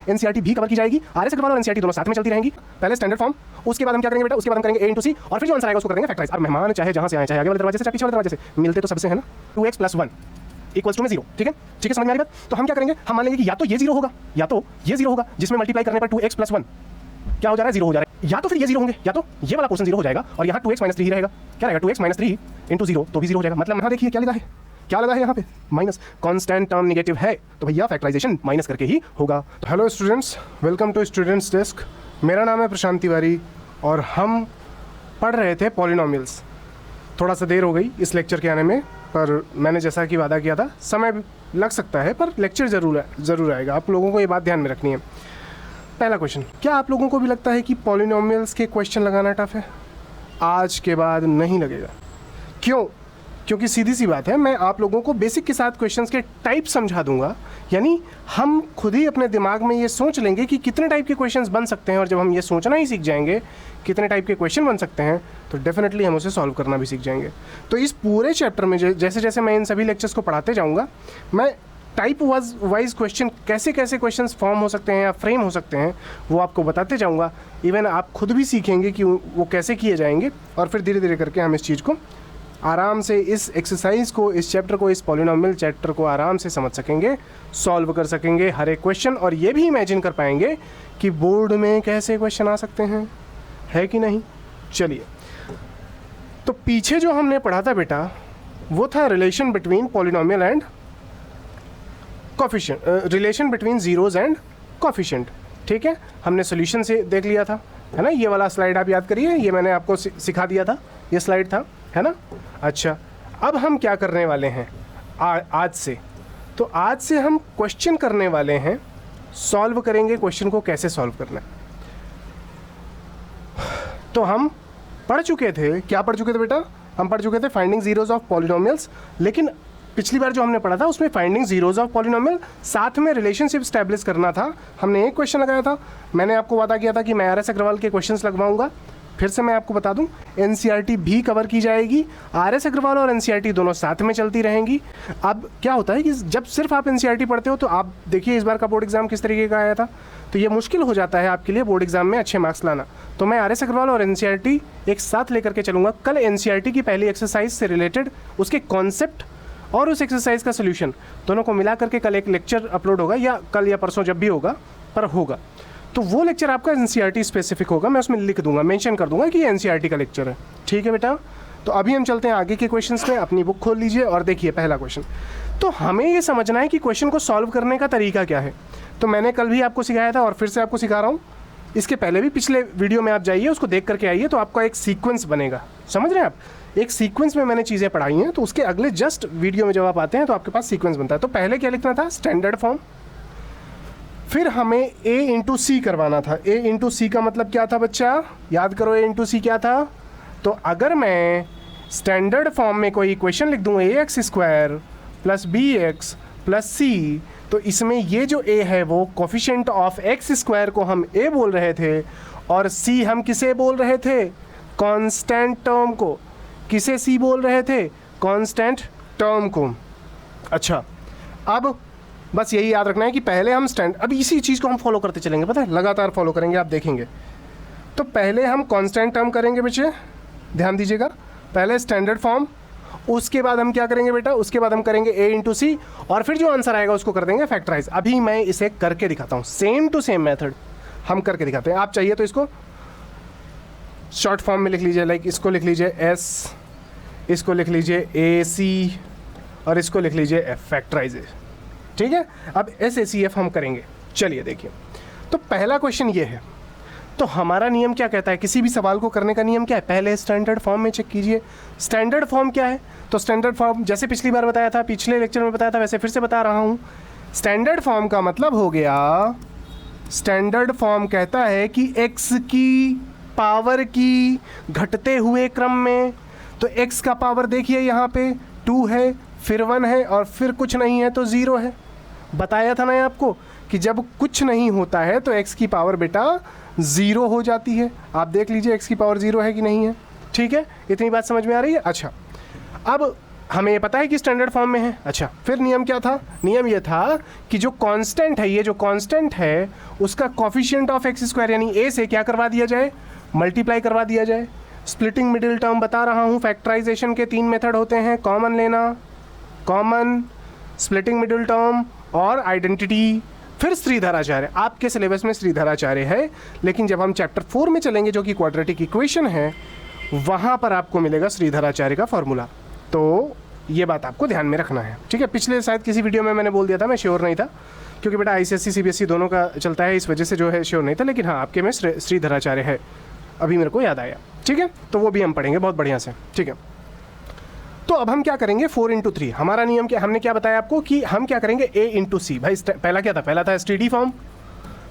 NCERT भी cover की जाएगी, आरएस अग्रवाल और एनसीईआरटी दोनों साथ में चलती रहेंगी। पहले स्टैंडर्ड फॉर्म, उसके बाद हम क्या करेंगे बेटा, उसके बाद हम करेंगे ए इंटू सी और फिर जो आंसर आएगा उसको करेंगे फैक्टराइज। अब मेहमान चाहे जहां से आए, चाहे आगे वाले दरवाजे से चाहे पीछे वाले दरवाजे से, मिलते तो सबसे है ना। 2x + 1 इक्वल्स टू में 0। ठीक है, ठीक है, समझ में आ रही बात। तो हम क्या करेंगे, हम मान लेंगे कि या तो ये 0 होगा, या तो ये 0 होगा, जिसमें मल्टीप्लाई करने पर 2x + 1 क्या हो जा रहा है, 0 हो जा रहा है। या तो फिर ये 0 होंगे, या तो ये वाला पोर्शन 0 हो जाएगा और यहाँ 2x - 3 ही रहेगा। क्या रहेगा, 2x - 3 × 0 तो भी 0 हो जाएगा। मतलब यहाँ देखिए क्या लगा है, क्या लगा है यहाँ पे माइनस। कांस्टेंट टर्म नेगेटिव है तो भैया फैक्टराइजेशन माइनस करके ही होगा। तो hello students, welcome to students desk. मेरा नाम है प्रशांत तिवारी और हम पढ़ रहे थे पॉलिनोमियल्स। थोड़ा सा देर हो गई इस लेक्चर के आने में, पर मैंने जैसा कि वादा किया था समय लग सकता है पर लेक्चर ज़रूर आएगा। आप लोगों को ये बात ध्यान में रखनी है। पहला क्वेश्चन, क्या आप लोगों को भी लगता है कि पॉलिनोमियल्स के क्वेश्चन लगाना टफ है? आज के बाद नहीं लगेगा। क्यों? क्योंकि सीधी सी बात है, मैं आप लोगों को बेसिक के साथ क्वेश्चंस के टाइप समझा दूंगा। यानी हम खुद ही अपने दिमाग में ये सोच लेंगे कि कितने टाइप के क्वेश्चंस बन सकते हैं, और जब हम ये सोचना ही सीख जाएंगे कितने टाइप के क्वेश्चन बन सकते हैं तो डेफिनेटली हम उसे सॉल्व करना भी सीख जाएंगे। तो इस पूरे चैप्टर में जैसे जैसे मैं इन सभी लेक्चर्स को पढ़ाते जाऊँगा, मैं टाइप वाइज क्वेश्चन कैसे कैसे क्वेश्चंस फॉर्म हो सकते हैं या फ्रेम हो सकते हैं वो आपको बताते जाऊँगा। इवन आप खुद भी सीखेंगे कि वो कैसे किए जाएंगे, और फिर धीरे धीरे करके हम इस चीज़ को आराम से, इस एक्सरसाइज को, इस चैप्टर को, इस पॉलिनोमियल चैप्टर को आराम से समझ सकेंगे, सॉल्व कर सकेंगे हर एक क्वेश्चन, और ये भी इमेजिन कर पाएंगे कि बोर्ड में कैसे क्वेश्चन आ सकते हैं, है कि नहीं। चलिए, तो पीछे जो हमने पढ़ा था बेटा वो था relation between polynomial and coefficient, relation between zeros and coefficient. ठीक है, हमने सोल्यूशन से देख लिया था, है ना। ये वाला स्लाइड आप याद करिए, ये मैंने आपको सिखा दिया था, ये स्लाइड था, है ना। अच्छा, अब हम क्या करने वाले हैं आज से, तो आज से हम क्वेश्चन करने वाले हैं, सॉल्व करेंगे क्वेश्चन को कैसे सॉल्व करना है। तो हम पढ़ चुके थे, क्या पढ़ चुके थे बेटा, हम पढ़ चुके थे फाइंडिंग जीरोज ऑफ पॉलिनोमियल्स। लेकिन पिछली बार जो हमने पढ़ा था उसमें फाइंडिंग जीरोज ऑफ पॉलिनोमियल, साथ में रिलेशनशिप स्टैब्लिश करना था। हमने एक क्वेश्चन लगाया था, मैंने आपको वादा किया था कि मैं आरएस अग्रवाल के क्वेश्चंस लगवाऊंगा। फिर से मैं आपको बता दूं, एनसीईआरटी भी कवर की जाएगी, आरएस अग्रवाल और एनसीईआरटी दोनों साथ में चलती रहेंगी। अब क्या होता है कि जब सिर्फ आप एनसीईआरटी पढ़ते हो तो आप देखिए इस बार का बोर्ड एग्जाम किस तरीके का आया था, तो ये मुश्किल हो जाता है आपके लिए बोर्ड एग्जाम में अच्छे मार्क्स लाना। तो मैं आरएस अग्रवाल और एनसीईआरटी एक साथ लेकर के चलूँगा। कल एनसीईआरटी की पहली एक्सरसाइज से रिलेटेड उसके कॉन्सेप्ट और उस एक्सरसाइज का सोल्यूशन दोनों को मिला करके कल एक लेक्चर अपलोड होगा, या कल या परसों जब भी होगा, पर होगा। तो वो लेक्चर आपका एनसीईआरटी स्पेसिफिक होगा, मैं उसमें लिख दूंगा, मेंशन कर दूंगा कि ये एनसीईआरटी का लेक्चर है। ठीक है बेटा, तो अभी हम चलते हैं आगे के क्वेश्चंस में। अपनी बुक खोल लीजिए और देखिए पहला क्वेश्चन। तो हमें ये समझना है कि क्वेश्चन को सॉल्व करने का तरीका क्या है। तो मैंने कल भी आपको सिखाया था और फिर से आपको सिखा रहा हूँ। इसके पहले भी पिछले वीडियो में आप जाइए, उसको देख करके आइए, तो आपका एक सीक्वेंस बनेगा। समझ रहे हैं आप, एक सीक्वेंस में मैंने चीज़ें पढ़ाई हैं, तो उसके अगले जस्ट वीडियो में जब आप आते हैं तो आपके पास सीक्वेंस बनता है। तो पहले क्या लिखना था, स्टैंडर्ड फॉर्म, फिर हमें a इंटू सी करवाना था। a इंटू सी का मतलब क्या था बच्चा, याद करो, a इंटू सी क्या था। तो अगर मैं स्टैंडर्ड फॉर्म में कोई इक्वेशन लिख दूँ ax² + bx + c, तो इसमें ये जो a है वो कोफिशिएंट ऑफ x² को हम a बोल रहे थे, और c हम किसे बोल रहे थे, कांस्टेंट टर्म को। किसे c बोल रहे थे, कांस्टेंट टर्म को। अच्छा, अब बस यही याद रखना है कि पहले हम अब इसी चीज़ को हम फॉलो करते चलेंगे, पता है, लगातार फॉलो करेंगे, आप देखेंगे। तो पहले हम कांस्टेंट टर्म करेंगे बच्चे, ध्यान दीजिएगा। पहले स्टैंडर्ड फॉर्म, उसके बाद हम क्या करेंगे बेटा, उसके बाद हम करेंगे a इंटू सी, और फिर जो आंसर आएगा उसको कर देंगे फैक्टराइज। अभी मैं इसे करके दिखाता हूँ, सेम टू सेम मेथड हम करके दिखाते हैं। आप चाहिए तो इसको शॉर्ट फॉर्म में लिख लीजिए, लाइक इसको लिख लीजिए s, इसको लिख लीजिए ac, और इसको लिख लीजिए f, फैक्टराइज। ठीक है, अब SACF हम करेंगे। चलिए देखिए, तो पहला क्वेश्चन ये है। तो हमारा नियम क्या कहता है, किसी भी सवाल को करने का नियम क्या है, पहले स्टैंडर्ड फॉर्म में चेक कीजिए। स्टैंडर्ड फॉर्म क्या है, तो स्टैंडर्ड फॉर्म जैसे पिछली बार बताया था, पिछले लेक्चर में बताया था, वैसे फिर से बता रहा हूँ। स्टैंडर्ड फॉर्म का मतलब हो गया, स्टैंडर्ड फॉर्म कहता है कि x की पावर की घटते हुए क्रम में, तो x का पावर देखिए यहाँ पे 2 है, फिर 1 है, और फिर कुछ नहीं है तो 0 है। बताया था ना आपको कि जब कुछ नहीं होता है तो x की पावर बेटा 0 हो जाती है। आप देख लीजिए x की पावर 0 है कि नहीं है। ठीक है, इतनी बात समझ में आ रही है। अच्छा, अब हमें ये पता है कि स्टैंडर्ड फॉर्म में है। अच्छा, फिर नियम क्या था? नियम ये था कि जो कांस्टेंट है, ये जो कांस्टेंट है उसका कोफिशिएंट ऑफ एक्स स्क्वायर यानी ए से क्या करवा दिया जाए, मल्टीप्लाई करवा दिया जाए। स्प्लिटिंग मिडिल टर्म बता रहा हूँ, फैक्टराइजेशन के 3 मेथड होते हैं, कॉमन लेना, कॉमन, स्प्लिटिंग मिडिल टर्म और आइडेंटिटी। फिर श्रीधराचार्य, आपके सिलेबस में श्रीधराचार्य है, लेकिन जब हम चैप्टर 4 में चलेंगे जो कि क्वाड्रेटिक इक्वेशन है, वहाँ पर आपको मिलेगा श्रीधराचार्य का फॉर्मूला। तो ये बात आपको ध्यान में रखना है, ठीक है। पिछले शायद किसी वीडियो में मैंने बोल दिया था, मैं श्योर नहीं था क्योंकि बेटा ICSE CBSE दोनों का चलता है, इस वजह से जो है श्योर नहीं था, लेकिन हाँ आपके में श्रीधराचार्य है, अभी मेरे को याद आया, ठीक है। तो वो भी हम पढ़ेंगे बहुत बढ़िया से, ठीक है। तो अब हम क्या करेंगे, 4 × 3 हमारा नियम क्या, हमने क्या बताया आपको कि हम क्या करेंगे, A × C। भाई पहला क्या था, पहला था STD फॉर्म,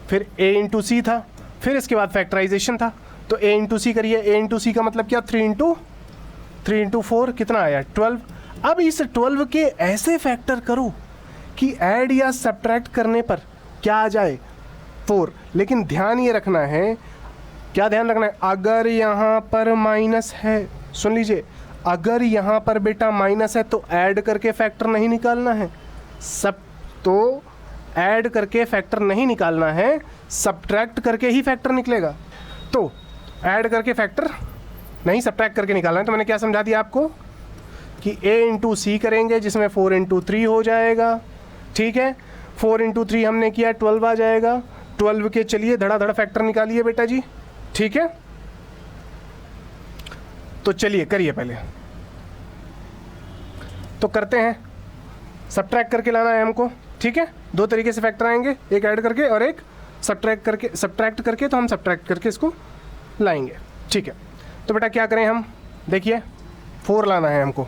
फिर A × C था, फिर इसके बाद फैक्टराइजेशन था। तो A × C करिए, A × C का मतलब क्या, 3 × 4 कितना आया, 12। अब इस 12 के ऐसे फैक्टर करो कि ऐड या सब्ट्रैक्ट करने पर क्या आ जाए, 4। लेकिन ध्यान ये रखना है, क्या ध्यान रखना है, अगर यहाँ पर माइनस है, सुन लीजिए, अगर यहाँ पर बेटा माइनस है तो ऐड करके फैक्टर नहीं निकालना है, सब तो ऐड करके फैक्टर नहीं निकालना है, सब्ट्रैक्ट करके ही फैक्टर निकलेगा। तो ऐड करके फैक्टर नहीं, सब्ट्रैक्ट करके निकालना है। तो मैंने क्या समझा दिया आपको कि A × C करेंगे जिसमें 4 × 3 हो जाएगा, ठीक है। 4 × 3 हमने किया, 12 आ जाएगा। 12 के चलिए धड़ाधड़ फैक्टर निकालिए बेटा जी, ठीक है। तो चलिए करिए पहले, तो करते हैं, सब्ट्रैक्ट करके लाना है हमको, ठीक है। 2 तरीके से फैक्टर आएंगे, एक ऐड करके और एक सब्ट्रैक्ट करके। तो हम सब्ट्रैक्ट करके इसको लाएंगे, ठीक है। तो बेटा क्या करें हम, देखिए 4 लाना है हमको,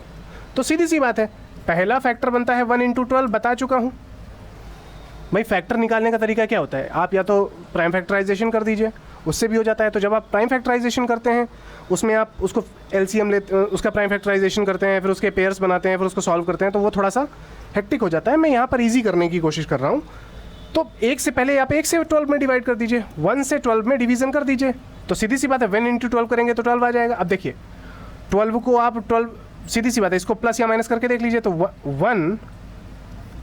तो सीधी सी बात है, पहला फैक्टर बनता है 1 × 12, बता चुका हूँ भाई। फैक्टर निकालने का तरीका क्या होता है, आप या तो प्राइम फैक्टराइजेशन कर दीजिए, उससे भी हो जाता है। तो जब आप प्राइम फैक्टराइजेशन करते हैं उसमें आप उसको LCM लेते, उसका प्राइम फैक्टराइजेशन करते हैं, फिर उसके पेयर्स बनाते हैं, फिर उसको सॉल्व करते हैं, तो वो थोड़ा सा हेक्टिक हो जाता है। मैं यहाँ पर ईजी करने की कोशिश कर रहा हूँ। तो 1 से पहले आप 1 से 12 में डिवाइड कर दीजिए, 1 से 12 में डिवीजन कर दीजिए, तो सीधी सी बात है 1 × 12 करेंगे तो 12 आ जाएगा। अब देखिए 12 को आप 12, सीधी सी बात है, इसको प्लस या माइनस करके देख लीजिए। तो 1,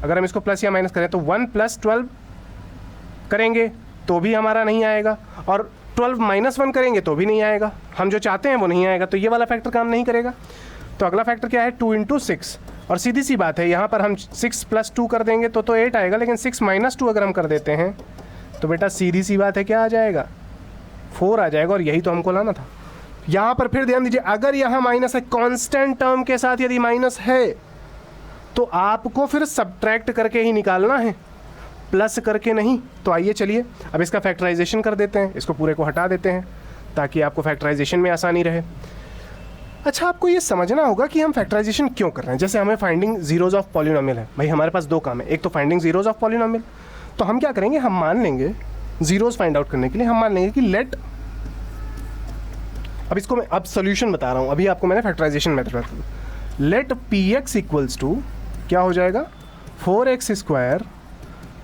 अगर हम इसको प्लस या माइनस करें तो 1 + 12 करेंगे तो भी हमारा नहीं आएगा, और 12 - 1 करेंगे तो भी नहीं आएगा, हम जो चाहते हैं वो नहीं आएगा। तो ये वाला फैक्टर काम नहीं करेगा। तो अगला फैक्टर क्या है, 2 × 6, और सीधी सी बात है यहाँ पर हम 6 + 2 कर देंगे तो 8 आएगा, लेकिन 6 - 2 अगर हम कर देते हैं तो बेटा सीधी सी बात है क्या आ जाएगा, 4 आ जाएगा। और यही तो हमको लाना था। यहाँ पर फिर ध्यान दीजिए, अगर यहाँ माइनस है, कांस्टेंट टर्म के साथ यदि माइनस है तो आपको फिर सब्ट्रैक्ट करके ही निकालना है, प्लस करके नहीं। तो आइए चलिए अब इसका फैक्टराइजेशन कर देते हैं, इसको पूरे को हटा देते हैं ताकि आपको फैक्टराइजेशन में आसानी रहे। अच्छा, आपको ये समझना होगा कि हम फैक्टराइजेशन क्यों कर रहे हैं। जैसे हमें फाइंडिंग जीरोज ऑफ पॉलिनोमियल है, भाई हमारे पास 2 काम है, एक तो फाइंडिंग जीरोज ऑफ पॉलिनोमियल। तो हम क्या करेंगे, हम मान लेंगे जीरोज फाइंड आउट करने के लिए हम मान लेंगे कि लेट, अब इसको मैं अब सोल्यूशन बता रहा हूँ, अभी आपको मैंने फैक्टराइजेशन मेथड बताया। लेट Px = क्या हो जाएगा, 4x²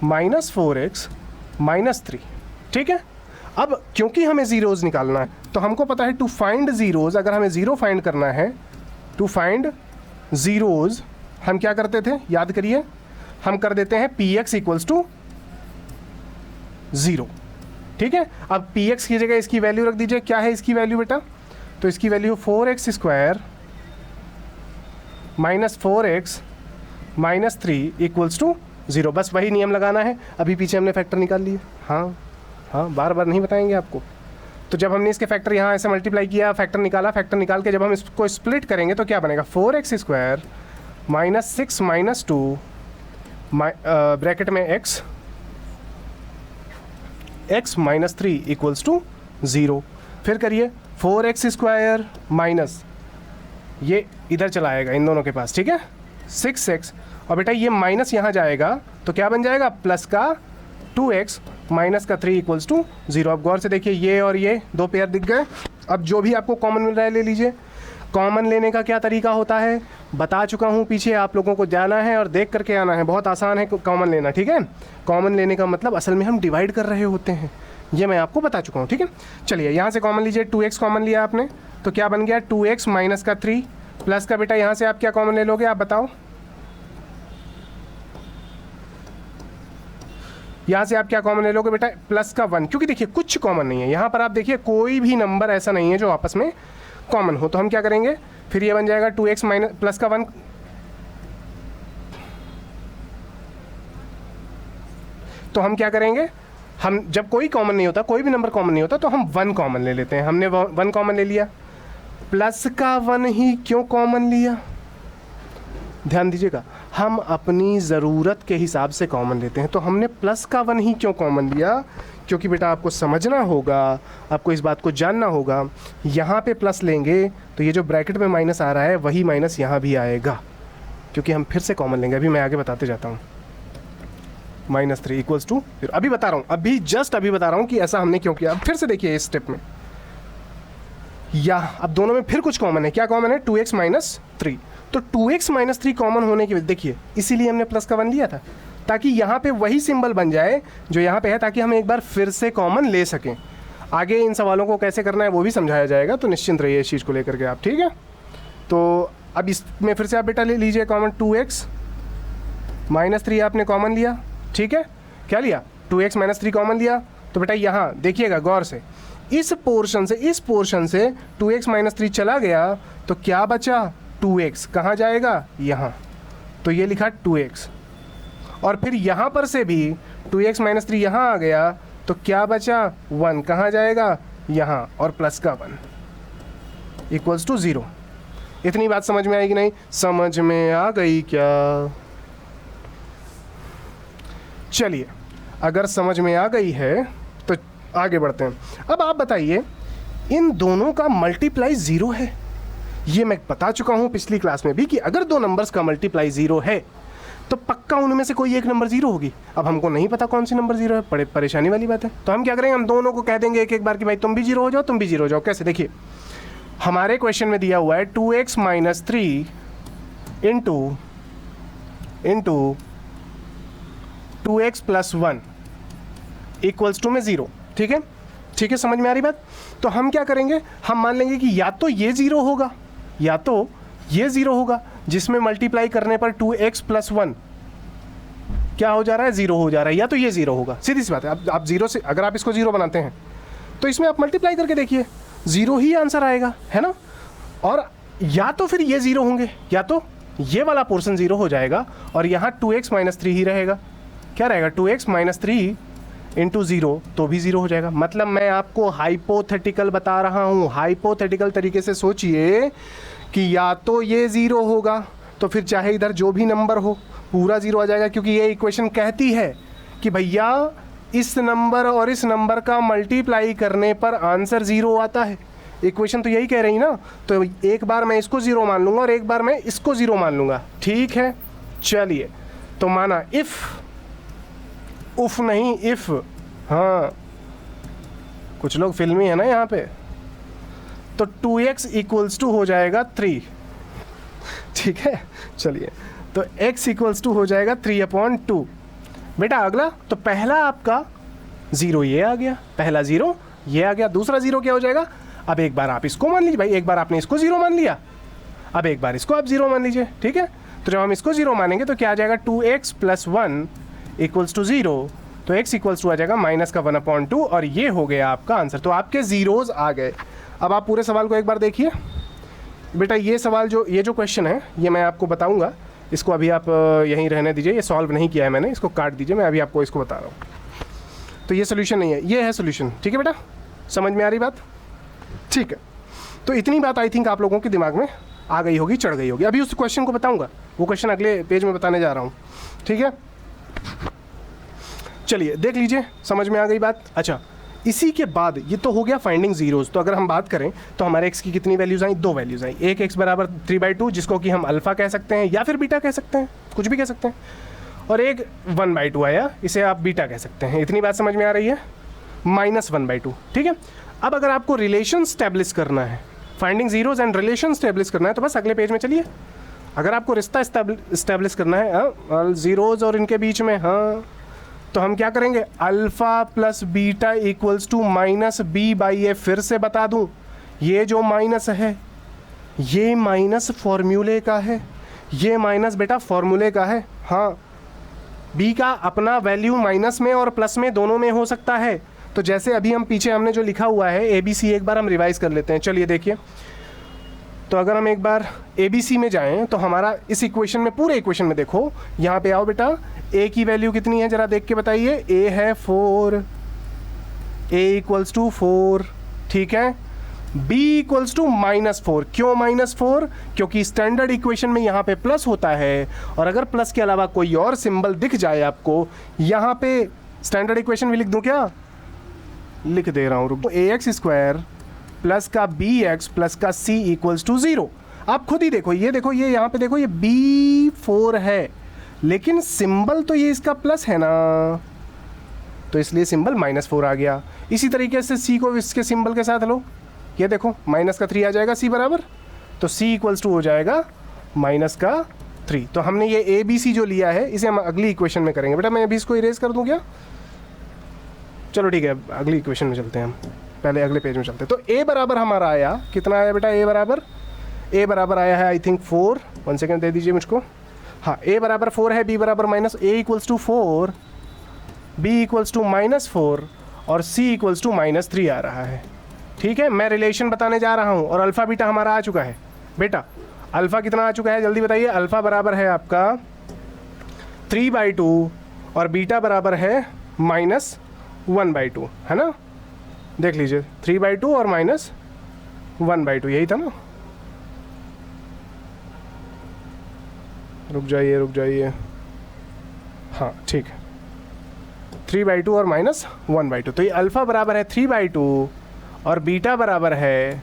- 4x - 3, ठीक है। अब क्योंकि हमें जीरोज निकालना है तो हमको पता है टू फाइंड जीरोज, अगर हमें जीरो फाइंड करना है, टू फाइंड जीरोज हम क्या करते थे, याद करिए, हम कर देते हैं Px = 0, ठीक है। अब Px की जगह इसकी वैल्यू रख दीजिए, क्या है इसकी वैल्यू बेटा, तो इसकी वैल्यू 4x² - 4x - 3 = 0। बस वही नियम लगाना है। अभी पीछे हमने फैक्टर निकाल लिए, हाँ हाँ, बार बार नहीं बताएंगे आपको। तो जब हमने इसके फैक्टर यहाँ ऐसे मल्टीप्लाई किया, फैक्टर निकाला, फैक्टर निकाल के जब हम इसको स्प्लिट करेंगे तो क्या बनेगा, 4x² - 6 - 2 ब्रैकेट में x - 3 = 0। फिर करिए 4x² माइनस, ये इधर चला आएगा इन दोनों के पास, ठीक है, 6x, और बेटा ये माइनस यहाँ जाएगा तो क्या बन जाएगा, प्लस का 2x माइनस का 3 = 0। अब गौर से देखिए, ये और ये 2 पेयर दिख गए। अब जो भी आपको कॉमन मिल रहा है ले लीजिए। कॉमन लेने का क्या तरीका होता है बता चुका हूँ पीछे, आप लोगों को जाना है और देख करके आना है, बहुत आसान है कॉमन लेना, ठीक है। कॉमन लेने का मतलब असल में हम डिवाइड कर रहे होते हैं, ये मैं आपको बता चुका हूँ, ठीक है। चलिए यहाँ से कॉमन लीजिए, 2x कॉमन लिया आपने तो क्या बन गया, 2x माइनस का 3 प्लस का बेटा यहाँ से आप क्या कॉमन ले लोगे, आप बताओ। यहाँ से आप क्या कॉमन ले लोगे बेटा, प्लस का 1, क्योंकि देखिए कुछ कॉमन नहीं है यहाँ पर। आप देखिए कोई भी नंबर ऐसा नहीं है जो आपस में कॉमन हो। तो हम क्या करेंगे, फिर ये बन जाएगा 2x माइनस प्लस का 1, तो हम क्या करेंगे, हम जब कोई कॉमन नहीं होता, कोई भी नंबर कॉमन नहीं होता, तो हम 1 कॉमन ले लेते हैं। हमने 1 कॉमन ले लिया। प्लस का 1 ही क्यों कॉमन लिया, ध्यान दीजिएगा, हम अपनी ज़रूरत के हिसाब से कॉमन लेते हैं। तो हमने प्लस का 1 ही क्यों कॉमन लिया, क्योंकि बेटा आपको समझना होगा, आपको इस बात को जानना होगा। यहाँ पे प्लस लेंगे तो ये जो ब्रैकेट में माइनस आ रहा है वही माइनस यहाँ भी आएगा, क्योंकि हम फिर से कॉमन लेंगे। अभी मैं आगे बताते जाता हूँ। -3 इक्वल्स टू, फिर अभी बता रहा हूँ, अभी जस्ट अभी बता रहा हूँ कि ऐसा हमने क्यों किया। अब फिर से देखिए इस स्टेप में, या अब दोनों में फिर कुछ कॉमन है। क्या कॉमन है, 2x माइनस 3। तो 2x माइनस 3 कॉमन होने की वजह, देखिए इसीलिए हमने प्लस का 1 लिया था, ताकि यहाँ पे वही सिंबल बन जाए जो यहाँ पे है, ताकि हम एक बार फिर से कॉमन ले सकें। आगे इन सवालों को कैसे करना है वो भी समझाया जाएगा, तो निश्चिंत रहिए इस चीज़ को लेकर के आप, ठीक है। तो अब इसमें फिर से आप बेटा ले लीजिए कॉमन, 2x माइनस 3 आपने कॉमन लिया, ठीक है। क्या लिया, 2x माइनस 3 कॉमन लिया। तो बेटा यहाँ देखिएगा गौर से, इस पोर्शन से 2x माइनस 3 चला गया, तो क्या बचा, 2x कहाँ जाएगा, यहाँ, तो ये लिखा 2x। और फिर यहाँ पर से भी 2x माइनस 3 यहाँ आ गया, तो क्या बचा, 1 कहाँ जाएगा, यहाँ, और प्लस का 1 इक्वल्स टू 0। इतनी बात समझ में आएगी नहीं, समझ में आ गई क्या। चलिए, अगर समझ में आ गई है तो आगे बढ़ते हैं। अब आप बताइए, इन दोनों का मल्टीप्लाई 0 है। ये मैं बता चुका हूं पिछली क्लास में भी कि अगर दो नंबर्स का मल्टीप्लाई 0 है तो पक्का उनमें से कोई एक नंबर 0 होगी। अब हमको नहीं पता कौन सी नंबर 0 है, बड़े परेशानी वाली बात है। तो हम क्या करेंगे, हम दोनों को कह देंगे एक एक बार कि भाई तुम भी 0 हो जाओ, तुम भी 0 हो जाओ। कैसे, देखिए हमारे क्वेश्चन में दिया हुआ है 2x minus 3 into 2x plus 1 equals to में 0, ठीक है, ठीक है, समझ में आ रही बात। तो हम क्या करेंगे, हम मान लेंगे कि या तो ये 0 होगा, या तो ये 0 होगा, जिसमें मल्टीप्लाई करने पर 2x प्लस 1 क्या हो जा रहा है, 0 हो जा रहा है, या तो ये 0 होगा। सीधी सी बात है। अब आप 0 से अगर आप इसको 0 बनाते हैं तो इसमें आप मल्टीप्लाई करके देखिए, 0 ही आंसर आएगा, है ना। और या तो फिर ये 0 होंगे, या तो ये वाला पोर्शन 0 हो जाएगा और यहाँ 2x माइनस 3 ही रहेगा। क्या रहेगा, 2x माइनस 3 इंटू 0, तो भी 0 हो जाएगा। मतलब मैं आपको हाइपोथेटिकल बता रहा हूँ, हाइपोथेटिकल तरीके से सोचिए कि या तो ये 0 होगा, तो फिर चाहे इधर जो भी नंबर हो पूरा 0 आ जाएगा, क्योंकि ये इक्वेशन कहती है कि भैया इस नंबर और इस नंबर का मल्टीप्लाई करने पर आंसर 0 आता है। इक्वेशन तो यही कह रही ना। तो एक बार मैं इसको 0 मान लूँगा और एक बार मैं इसको 0 मान लूँगा, ठीक है। चलिए, तो माना इफ़, उफ नहीं इफ़, हाँ कुछ लोग फिल्मी है ना यहाँ पे। तो 2x इक्वल्स टू हो जाएगा 3, ठीक है। चलिए, तो x इक्वल्स टू हो जाएगा 3/2। बेटा अगला, तो पहला आपका 0 ये आ गया, पहला 0 ये आ गया, दूसरा 0 क्या हो जाएगा। अब एक बार आप इसको मान लीजिए भाई, एक बार आपने इसको 0 मान लिया, अब एक बार इसको आप 0 मान लीजिए, ठीक है। तो जब हम इसको 0 मानेंगे तो क्या आ जाएगा, 2x प्लस 1 इक्वल्स टू 0, तो x इक्वल्स टू आ जाएगा माइनस का 1/2, और ये हो गया आपका आंसर। तो आपके ज़ीरोज़ आ गए। अब आप पूरे सवाल को एक बार देखिए बेटा। ये सवाल ये जो क्वेश्चन है ये मैं आपको बताऊंगा, इसको अभी आप यहीं रहने दीजिए, ये सॉल्व नहीं किया है मैंने, इसको काट दीजिए, मैं अभी आपको इसको बता रहा हूँ। तो ये सोल्यूशन नहीं है, ये है सोल्यूशन, ठीक है बेटा, समझ में आ रही बात, ठीक है। तो इतनी बात आई थिंक आप लोगों के दिमाग में आ गई होगी, चढ़ गई होगी। अभी उस क्वेश्चन को बताऊँगा, वो क्वेश्चन अगले पेज में बताने जा रहा हूँ, ठीक है। चलिए देख लीजिए, समझ में आ गई बात। अच्छा, इसी के बाद ये तो हो गया फाइंडिंग जीरोज़। तो अगर हम बात करें तो हमारे x की कितनी वैल्यूज़ आई, 2 वैल्यूज़ आई। एक x बराबर 3/2 जिसको कि हम अल्फ़ा कह सकते हैं या फिर बीटा कह सकते हैं, कुछ भी कह सकते हैं, और एक 1/2 आया, इसे आप बीटा कह सकते हैं। इतनी बात समझ में आ रही है, -1/2, ठीक है। अब अगर आपको रिलेशन स्टैब्लिश करना है, finding zeros and relation establish करना है, तो बस अगले पेज में चलिए। अगर आपको रिश्ता स्टैब्लिश करना है जीरोज़ और इनके बीच में, हाँ, तो हम क्या करेंगे, alpha plus beta equals to -b/a। फिर से बता दूं, ये जो माइनस है ये माइनस फॉर्मूले का है, ये माइनस बेटा फॉर्मूले का है। हाँ, बी का अपना वैल्यू माइनस में और प्लस में दोनों में हो सकता है। तो जैसे अभी हम पीछे हमने जो लिखा हुआ है ए बी सी, एक बार हम रिवाइज कर लेते हैं। चलिए देखिए, तो अगर हम एक बार ए बी सी में जाएं तो हमारा इस इक्वेशन में, पूरे इक्वेशन में देखो, यहाँ पे आओ बेटा, ए की वैल्यू कितनी है जरा देख के बताइए। ए है 4, ए इक्वल्स टू 4, ठीक है। b इक्वल्स टू -4, क्यों -4? क्योंकि स्टैंडर्ड इक्वेशन में यहाँ पे प्लस होता है, और अगर प्लस के अलावा कोई और सिंबल दिख जाए आपको यहाँ पे, स्टैंडर्ड इक्वेशन भी लिख दूँ क्या? लिख दे रहा हूँ, रुको। ax² प्लस का bx प्लस का c इक्वल्स टू 0। आप खुद ही देखो, ये देखो, ये यहाँ पे देखो, ये b4 है, लेकिन सिंबल तो ये इसका प्लस है ना, तो इसलिए सिंबल -4 आ गया। इसी तरीके से c को इसके सिंबल के साथ लो, ये देखो माइनस का 3 आ जाएगा c बराबर, तो c इक्वल्स टू हो जाएगा -3। तो हमने ये ए बी सी जो लिया है इसे हम अगली इक्वेशन में करेंगे। बेटा मैं अभी इसको इरेज कर दूं क्या? चलो ठीक है, अगली इक्वेशन में चलते हैं हम, पहले अगले पेज में चलते हैं। तो a बराबर हमारा आया, कितना आया बेटा? a बराबर आया है आई थिंक 4, 1 सेकेंड दे दीजिए मुझको। हाँ, a बराबर 4 है, b बराबर minus, a equals to 4, b equals to -4 और c इक्वल्स टू -3 आ रहा है। ठीक है, मैं रिलेशन बताने जा रहा हूँ, और अल्फ़ा बीटा हमारा आ चुका है। बेटा अल्फ़ा कितना आ चुका है जल्दी बताइए? अल्फ़ा बराबर है आपका 3/2 और बीटा बराबर है -1/2, है ना? देख लीजिए, 3/2 और -1/2, यही था ना? रुक जाइए, हाँ ठीक है, 3/2 और -1/2। तो ये अल्फ़ा बराबर है 3/2 और बीटा बराबर है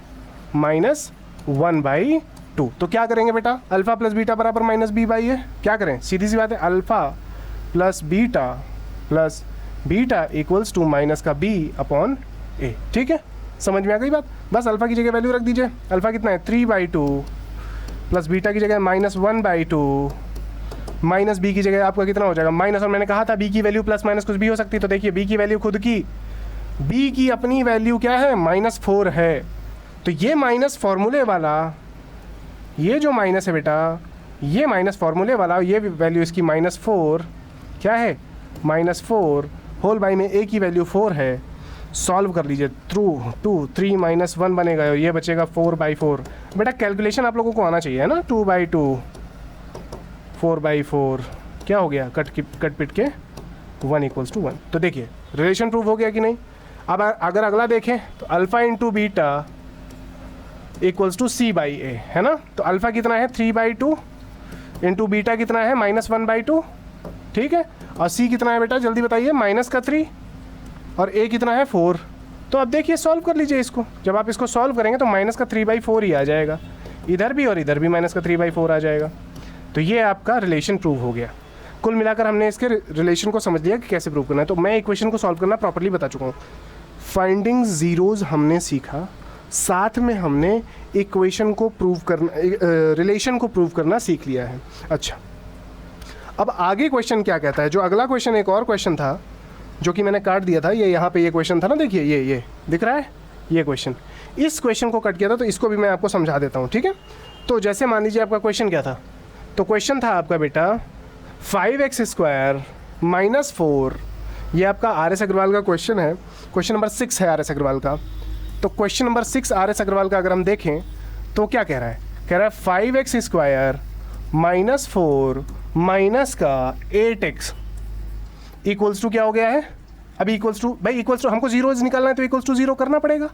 -1/2। तो क्या करेंगे बेटा? अल्फ़ा प्लस बीटा बराबर -b/a है। क्या करें? सीधी सी बात है, alpha plus beta equals to minus का b/a। ठीक है, समझ में आ गई बात? बस अल्फ़ा की जगह वैल्यू रख दीजिए। अल्फ़ा कितना है? 3/2 प्लस बीटा की जगह -1/2 माइनस b की जगह आपका कितना हो जाएगा? माइनस, और मैंने कहा था b की वैल्यू प्लस माइनस कुछ भी हो सकती है। तो देखिए b की वैल्यू खुद की, b की अपनी वैल्यू क्या है? -4 है। तो ये माइनस फॉर्मूले वाला, ये जो माइनस है बेटा, ये माइनस फॉर्मूले वाला, ये वैल्यू इसकी -4 क्या है? -4 होल बाई में a की वैल्यू 4 है। सॉल्व कर लीजिए, 3 -1 बनेगा और ये बचेगा 4/4। बेटा कैलकुलेशन आप लोगों को आना चाहिए, है ना? 2/2 4/4 क्या हो गया? कट पिट के 1 इक्वल्स टू 1। तो देखिए रिलेशन प्रूव हो गया कि नहीं? अब अगर अगला देखें तो alpha into beta equals to c/a, है ना? तो अल्फ़ा कितना है? 3/2 इंटू बीटा कितना है? -1/2, ठीक है। और c कितना है बेटा जल्दी बताइए? -3 और a कितना है? 4। तो अब देखिए सॉल्व कर लीजिए इसको। जब आप इसको सॉल्व करेंगे तो -3/4 ही आ जाएगा, इधर भी और इधर भी -3/4 आ जाएगा। तो ये आपका रिलेशन प्रूव हो गया। कुल मिलाकर हमने इसके रिलेशन को समझ लिया कि कैसे प्रूव करना है। तो मैं इक्वेशन को सॉल्व करना प्रॉपर्ली बता चुका हूँ। फाइंडिंग ज़ीरोज़ हमने सीखा, साथ में हमने इक्वेशन को प्रूव करना, रिलेशन को प्रूव करना सीख लिया है। अच्छा, अब आगे क्वेश्चन क्या कहता है? जो अगला क्वेश्चन एक और क्वेश्चन था जो कि मैंने काट दिया था, ये यहाँ पे ये क्वेश्चन था ना, देखिए ये दिख रहा है ये क्वेश्चन। इस क्वेश्चन को कट किया था, तो इसको भी मैं आपको समझा देता हूँ, ठीक है? तो जैसे मान लीजिए आपका क्वेश्चन क्या था? तो क्वेश्चन था आपका बेटा 5x² -4। ये आपका आर एस अग्रवाल का क्वेश्चन है, क्वेश्चन नंबर 6 है आर एस अग्रवाल का। तो question number 6 R S Aggarwal का अगर हम देखें तो क्या कह रहा है? कह रहा है 5x² -4 माइनस का 8x इक्वल्स टू क्या हो गया है? अभी इक्वल्स टू, भाई इक्वल्स टू हमको जीरोज निकालना है तो इक्वल्स टू 0 करना पड़ेगा।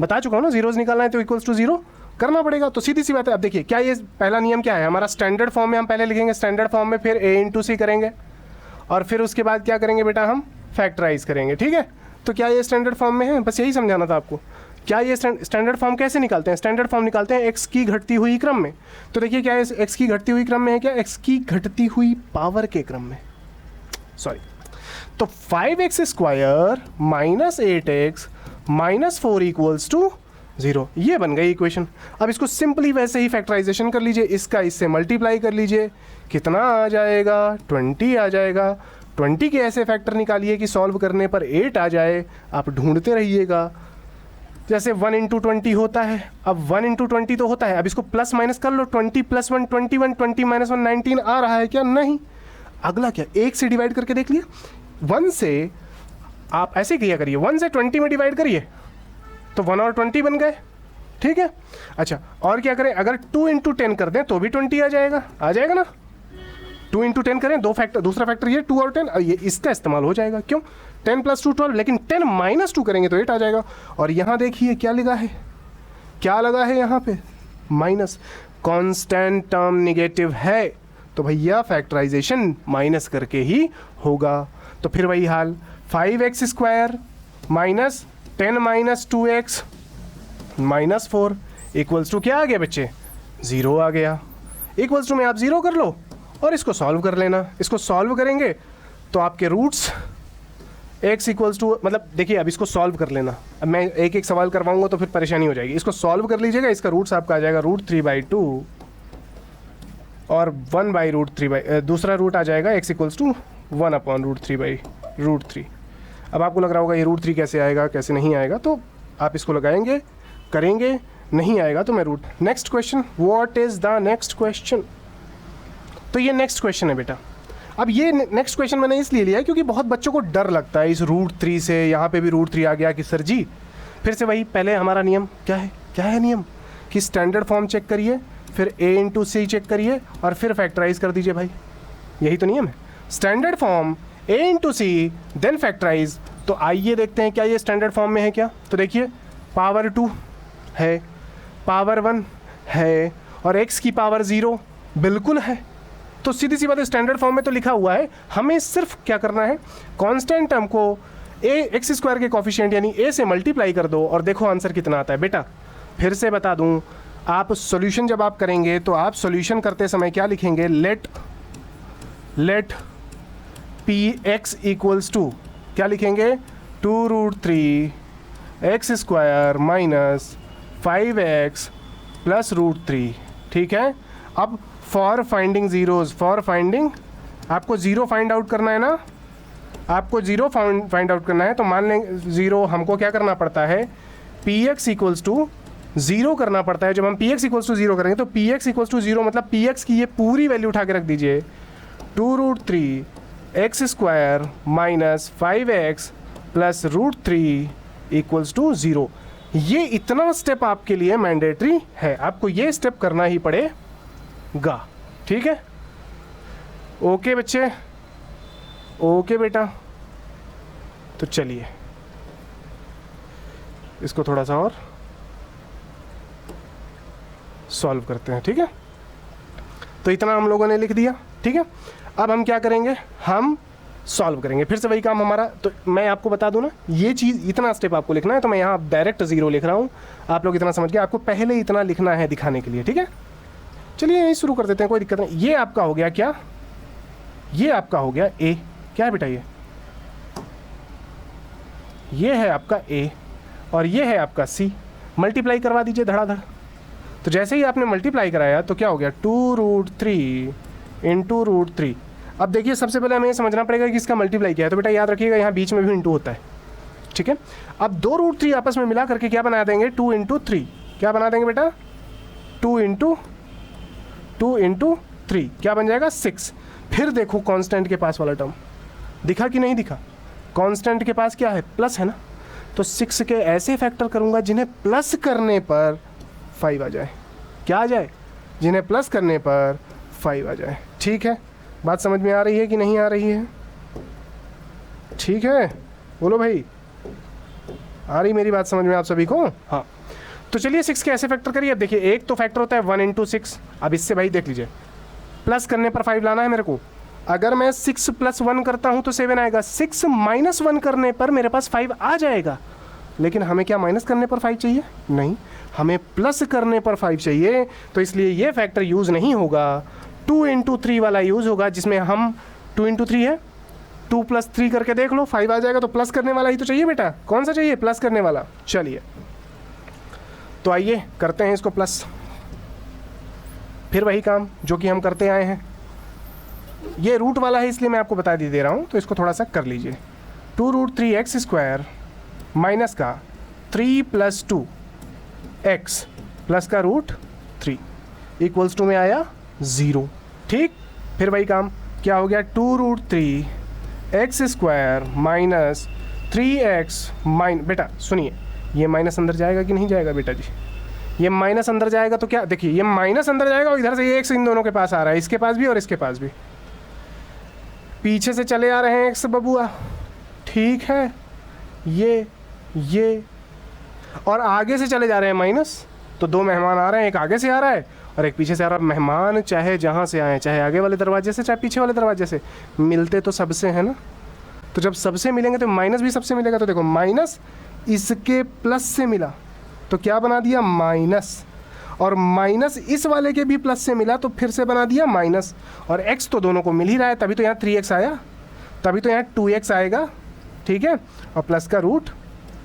बता चुका हूँ ना, जीरोज निकालना है तो इक्वल्स टू 0 करना पड़ेगा। तो सीधी सी बात है। अब देखिए क्या ये पहला नियम क्या है हमारा? स्टैंडर्ड फॉर्म में हम पहले लिखेंगे, स्टैंडर्ड फॉर्म में फिर a इंटू सी करेंगे, और फिर उसके बाद क्या करेंगे बेटा? हम फैक्टराइज करेंगे, ठीक है? तो क्या ये स्टैंडर्ड फॉर्म में है? बस यही समझाना था आपको। क्या ये स्टैंडर्ड फॉर्म कैसे निकालते हैं? स्टैंडर्ड फॉर्म निकालते हैं x की घटती हुई क्रम में। तो देखिए क्या है, x की घटती हुई क्रम में है क्या? x की घटती हुई पावर के क्रम में, सॉरी। तो 5x² -8x -4 इक्वल्स टू 0, ये बन गई इक्वेशन। अब इसको सिंपली वैसे ही फैक्टराइजेशन कर लीजिए, इसका इससे मल्टीप्लाई कर लीजिए, कितना आ जाएगा? 20 आ जाएगा। 20 के ऐसे फैक्टर निकालिए कि सॉल्व करने पर 8 आ जाए। आप ढूंढते रहिएगा, जैसे 1 इंटू 20 होता है, अब 1 इंटू 20 तो होता है, अब इसको प्लस माइनस कर लो, 20 प्लस 1 21, 20 माइनस 1 19 आ रहा है क्या? नहीं। अगला क्या, 1 से डिवाइड करके देख लिया, 1 से आप ऐसे किया करिए, 1 से 20 में डिवाइड करिए तो 1 और 20 बन गए, ठीक है। अच्छा, और क्या करें, अगर 2 इंटू 10 कर दें तो भी 20 आ जाएगा ना। 2 इंटू 10 करें, दूसरा फैक्टर ये 2 और 10, ये इसका इस्तेमाल हो जाएगा। क्यों? 10 प्लस 2 12, लेकिन 10 माइनस 2 करेंगे तो 8 आ जाएगा। और यहाँ देखिए क्या लगा है, क्या लगा है यहाँ पे, माइनस। कांस्टेंट टर्म निगेटिव है तो भैया फैक्टराइजेशन माइनस करके ही होगा। तो फिर वही हाल, 5x square minus 10 minus 2x minus 4 equals to क्या आ गया बच्चे? 0 आ गया। इक्वल्स टू में आप 0 कर लो और इसको सॉल्व कर लेना। इसको सॉल्व करेंगे तो आपके रूट्स x इक्वल्स टू, मतलब देखिए अब इसको सॉल्व कर लेना, अब मैं एक एक सवाल करवाऊंगा तो फिर परेशानी हो जाएगी। इसको सॉल्व कर लीजिएगा, इसका रूट्स आपका आ जाएगा √3/2 और 1/√3, दूसरा रूट आ जाएगा x इक्वल्स टू 1/√3/√3। अब आपको लग रहा होगा ये √3 कैसे आएगा, कैसे नहीं आएगा, तो आप इसको लगाएंगे, करेंगे, नहीं आएगा तो मैं root. Next question, what is the next question? तो ये नेक्स्ट क्वेश्चन है बेटा। अब ये नेक्स्ट क्वेश्चन मैंने इसलिए लिया है क्योंकि बहुत बच्चों को डर लगता है इस √3 से, यहाँ पे भी √3 आ गया कि सर जी फिर से वही पहले हमारा नियम क्या है नियम कि स्टैंडर्ड फॉर्म चेक करिए, फिर a इंटू सी चेक करिए और फिर फैक्टराइज कर दीजिए भाई, यही तो नियम है। Standard form a into C then factorise. तो आइए देखते हैं क्या ये स्टैंडर्ड फॉर्म में है क्या। तो देखिए पावर 2 है, पावर 1 है और x की पावर 0 बिल्कुल है। तो सीधी सी बात है, स्टैंडर्ड फॉर्म में तो लिखा हुआ है, हमें सिर्फ क्या करना है, कांस्टेंट टर्म को x स्क्वायर के कोफिशिएंट यानी a से मल्टीप्लाई कर दो और देखो आंसर कितना आता है। बेटा फिर से बता दूं, आप सॉल्यूशन जब आप करेंगे तो आप सॉल्यूशन करते समय क्या लिखेंगे, लेट px इक्वल्स टू क्या लिखेंगे, 2√3 x² माइनस 5x प्लस √3, ठीक है। अब for finding zeros, for finding आपको 0 फाइंड आउट करना है ना, आपको 0 फाइंड आउट करना है। तो मान लें 0 हमको क्या करना पड़ता है, px इक्वल्स टू 0 करना पड़ता है। जब हम px इक्वल्स टू 0 करेंगे तो px इक्वल्स टू 0 मतलब px की ये पूरी वैल्यू उठा के रख दीजिए, 2√3 x² minus 5x plus √3 equals to 0। ये इतना स्टेप आपके लिए मैंडेटरी है, आपको ये स्टेप करना ही पड़ेगा, ठीक है। ओके बच्चे, ओके बेटा। तो चलिए इसको थोड़ा सा और सॉल्व करते हैं, ठीक है। तो इतना हम लोगों ने लिख दिया, ठीक है। अब हम क्या करेंगे, हम सॉल्व करेंगे फिर से वही काम हमारा। तो मैं आपको बता दूं ना, ये चीज़ इतना स्टेप आपको लिखना है, तो मैं यहाँ डायरेक्ट 0 लिख रहा हूँ, आप लोग इतना समझ गए, आपको पहले इतना लिखना है दिखाने के लिए, ठीक है। चलिए यहीं शुरू कर देते हैं, कोई दिक्कत नहीं। ये आपका हो गया क्या, ये आपका हो गया a, क्या है बेटा ये है आपका a और ये है आपका c। मल्टीप्लाई करवा दीजिए धड़ाधड़। तो जैसे ही आपने मल्टीप्लाई कराया तो क्या हो गया, 2√3 इंटू √3। अब देखिए सबसे पहले हमें ये समझना पड़ेगा कि इसका मल्टीप्लाई क्या है। तो बेटा याद रखिएगा यहाँ बीच में भी इंटू होता है, ठीक है। अब 2√3 आपस में मिला करके क्या बना देंगे, 2 इंटू 3। क्या बना देंगे बेटा, 2 इंटू 3 क्या बन जाएगा, 6। फिर देखो कांस्टेंट के पास वाला टर्म दिखा कि नहीं दिखा, कांस्टेंट के पास क्या है, प्लस है ना। तो 6 के ऐसे फैक्टर करूंगा जिन्हें प्लस करने पर 5 आ जाए। क्या आ जाए, जिन्हें प्लस करने पर 5 आ जाए, ठीक है। बात समझ में आ रही है कि नहीं आ रही है, ठीक है, बोलो भाई, आ रही मेरी बात समझ में आप सभी को? हाँ। तो चलिए 6 के ऐसे फैक्टर करिए। अब देखिए एक तो फैक्टर होता है 1 इंटू 6। अब इससे भाई देख लीजिए, प्लस करने पर 5 लाना है मेरे को। अगर मैं 6 + 1 करता हूं तो 7 आएगा, 6 - 1 करने पर मेरे पास 5 आ जाएगा। लेकिन हमें क्या माइनस करने पर 5 चाहिए, नहीं, हमें प्लस करने पर 5 चाहिए। तो इसलिए ये फैक्टर यूज़ नहीं होगा, 2 इंटू 3 वाला यूज़ होगा, जिसमें हम 2 इंटू 3 है, 2 + 3 करके देख लो, 5 आ जाएगा। तो प्लस करने वाला ही तो चाहिए बेटा, कौन सा चाहिए, प्लस करने वाला। चलिए तो आइए करते हैं इसको प्लस, फिर वही काम जो कि हम करते आए हैं। ये रूट वाला है इसलिए मैं आपको बता दे रहा हूँ, तो इसको थोड़ा सा कर लीजिए। 2√3 x² माइनस का 3 + 2 x प्लस का रूट 3 इक्वल्स टू में आया 0। ठीक, फिर वही काम क्या हो गया, 2√3 x² माइनस 3x बेटा सुनिए, ये माइनस अंदर जाएगा कि नहीं जाएगा बेटा जी, ये माइनस अंदर जाएगा तो क्या, देखिए ये माइनस अंदर जाएगा और इधर से ये x इन दोनों के पास आ रहा है, इसके पास भी और इसके पास भी, पीछे से चले आ रहे हैं x बबुआ। ठीक है, ये और आगे से चले जा रहे हैं माइनस, तो दो मेहमान आ रहे हैं, एक आगे से आ रहा है और एक पीछे से आ रहा है। मेहमान चाहे जहाँ से आए, चाहे आगे वाले दरवाजे से चाहे पीछे वाले दरवाजे से, मिलते तो सबसे है ना, तो जब सबसे मिलेंगे तो माइनस भी सबसे मिलेगा। तो देखो माइनस इसके प्लस से मिला तो क्या बना दिया माइनस, और माइनस इस वाले के भी प्लस से मिला तो फिर से बना दिया माइनस, और x तो दोनों को मिल ही रहा है, तभी तो यहाँ 3x आया, तभी तो यहाँ 2x आएगा। ठीक है, और प्लस का रूट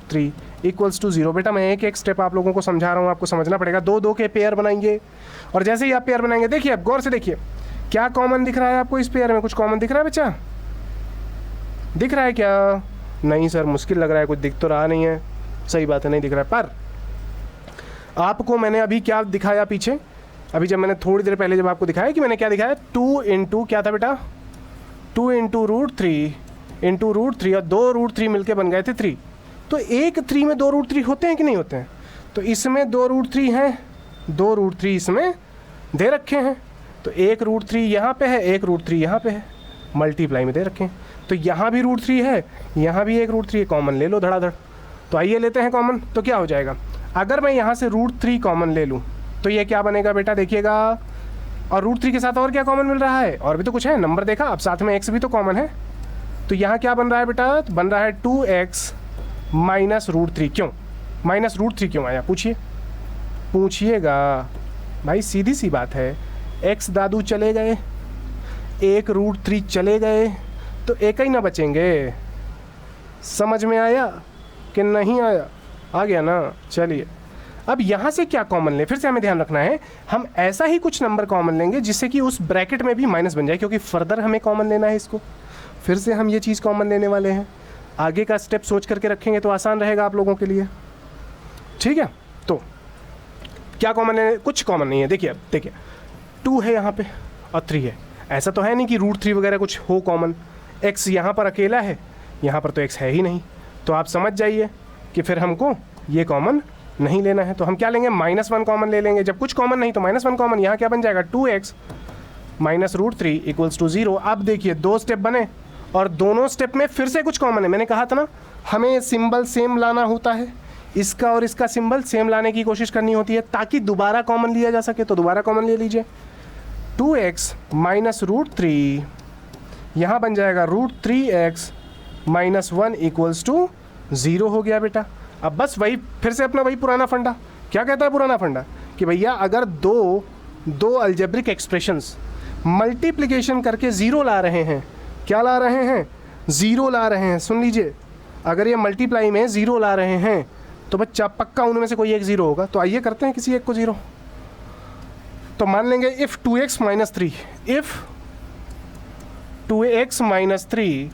3 इक्वल्स टू 0। बेटा मैं एक एक स्टेप आप लोगों को समझा रहा हूँ, आपको समझना पड़ेगा। 2 के पेयर बनाएंगे, और जैसे ही आप पेयर बनाएंगे, देखिए अब गौर से देखिए क्या कॉमन दिख रहा है आपको इस पेयर में, कुछ कॉमन दिख रहा है बच्चा, दिख रहा है क्या? नहीं सर मुश्किल लग रहा है, कुछ दिख तो रहा नहीं है। सही बात है, नहीं दिख रहा है, पर आपको मैंने अभी क्या दिखाया पीछे, अभी जब मैंने थोड़ी देर पहले जब आपको दिखाया कि मैंने क्या दिखाया, 2 इंटू क्या था बेटा, 2 इंटू √3 और 2 √3 मिलके बन गए थे 3। तो एक 3 में 2 √3 होते हैं कि नहीं होते हैं? तो इसमें 2 √3 हैं, 2 √3 इसमें दे रखे हैं, तो एक √3 यहाँ पे है, एक √3 यहाँ पे है, मल्टीप्लाई में दे रखे हैं। तो यहाँ भी √3 है, यहाँ भी एक √3 है, कॉमन ले लो धड़ाधड़। तो आइए लेते हैं कॉमन, तो क्या हो जाएगा, अगर मैं यहाँ से √3 कॉमन ले लूँ तो ये क्या बनेगा बेटा, देखिएगा, और √3 के साथ और क्या कॉमन मिल रहा है, और भी तो कुछ है, नंबर देखा, अब साथ में x भी तो कॉमन है। तो यहाँ क्या बन रहा है बेटा, बन रहा है 2x माइनस √3। क्यों माइनस √3 क्यों आया, पूछिएगा भाई, सीधी सी बात है, x दादू चले गए, एक √3 चले गए, तो एक ही ना बचेंगे। समझ में आया कि नहीं आया? आ गया ना। चलिए अब यहाँ से क्या कॉमन ले, फिर से हमें ध्यान रखना है, हम ऐसा ही कुछ नंबर कॉमन लेंगे जिससे कि उस ब्रैकेट में भी माइनस बन जाए, क्योंकि फर्दर हमें कॉमन लेना है इसको, फिर से हम ये चीज़ कॉमन लेने वाले हैं। आगे का स्टेप सोच करके रखेंगे तो आसान रहेगा आप लोगों के लिए। ठीक है, तो क्या कॉमन लेने, कुछ कॉमन नहीं है। देखिए अब देखिए 2 है यहाँ पे और 3 है, ऐसा तो है नहीं कि √3 वगैरह कुछ हो कॉमन। x यहाँ पर अकेला है, यहाँ पर तो x है ही नहीं, तो आप समझ जाइए कि फिर हमको ये कॉमन नहीं लेना है। तो हम क्या लेंगे, -1 कॉमन ले लेंगे। जब कुछ कॉमन नहीं तो -1 कॉमन, यहाँ क्या बन जाएगा, 2x माइनस √3 इक्वल्स टू 0। अब देखिए 2 स्टेप बने और दोनों स्टेप में फिर से कुछ कॉमन है। मैंने कहा था ना, हमें सिंबल सेम लाना होता है, इसका और इसका सिंबल सेम लाने की कोशिश करनी होती है ताकि दोबारा कॉमन लिया जा सके। तो दोबारा कॉमन ले लीजिए, 2x माइनस √3, यहाँ बन जाएगा √3x माइनस 1 इक्वल्स टू 0 हो गया बेटा। अब बस वही फिर से अपना वही पुराना फंडा, क्या कहता है पुराना फंडा, कि भैया अगर दो अलजेब्रिक एक्सप्रेशंस मल्टीप्लिकेशन करके 0 ला रहे हैं, क्या ला रहे हैं, 0 ला रहे हैं, सुन लीजिए, अगर ये मल्टीप्लाई में 0 ला रहे हैं तो बच्चा पक्का उनमें से कोई एक 0 होगा। तो आइए करते हैं किसी एक को 0। तो मान लेंगे if 2x minus 3, if 2x minus 3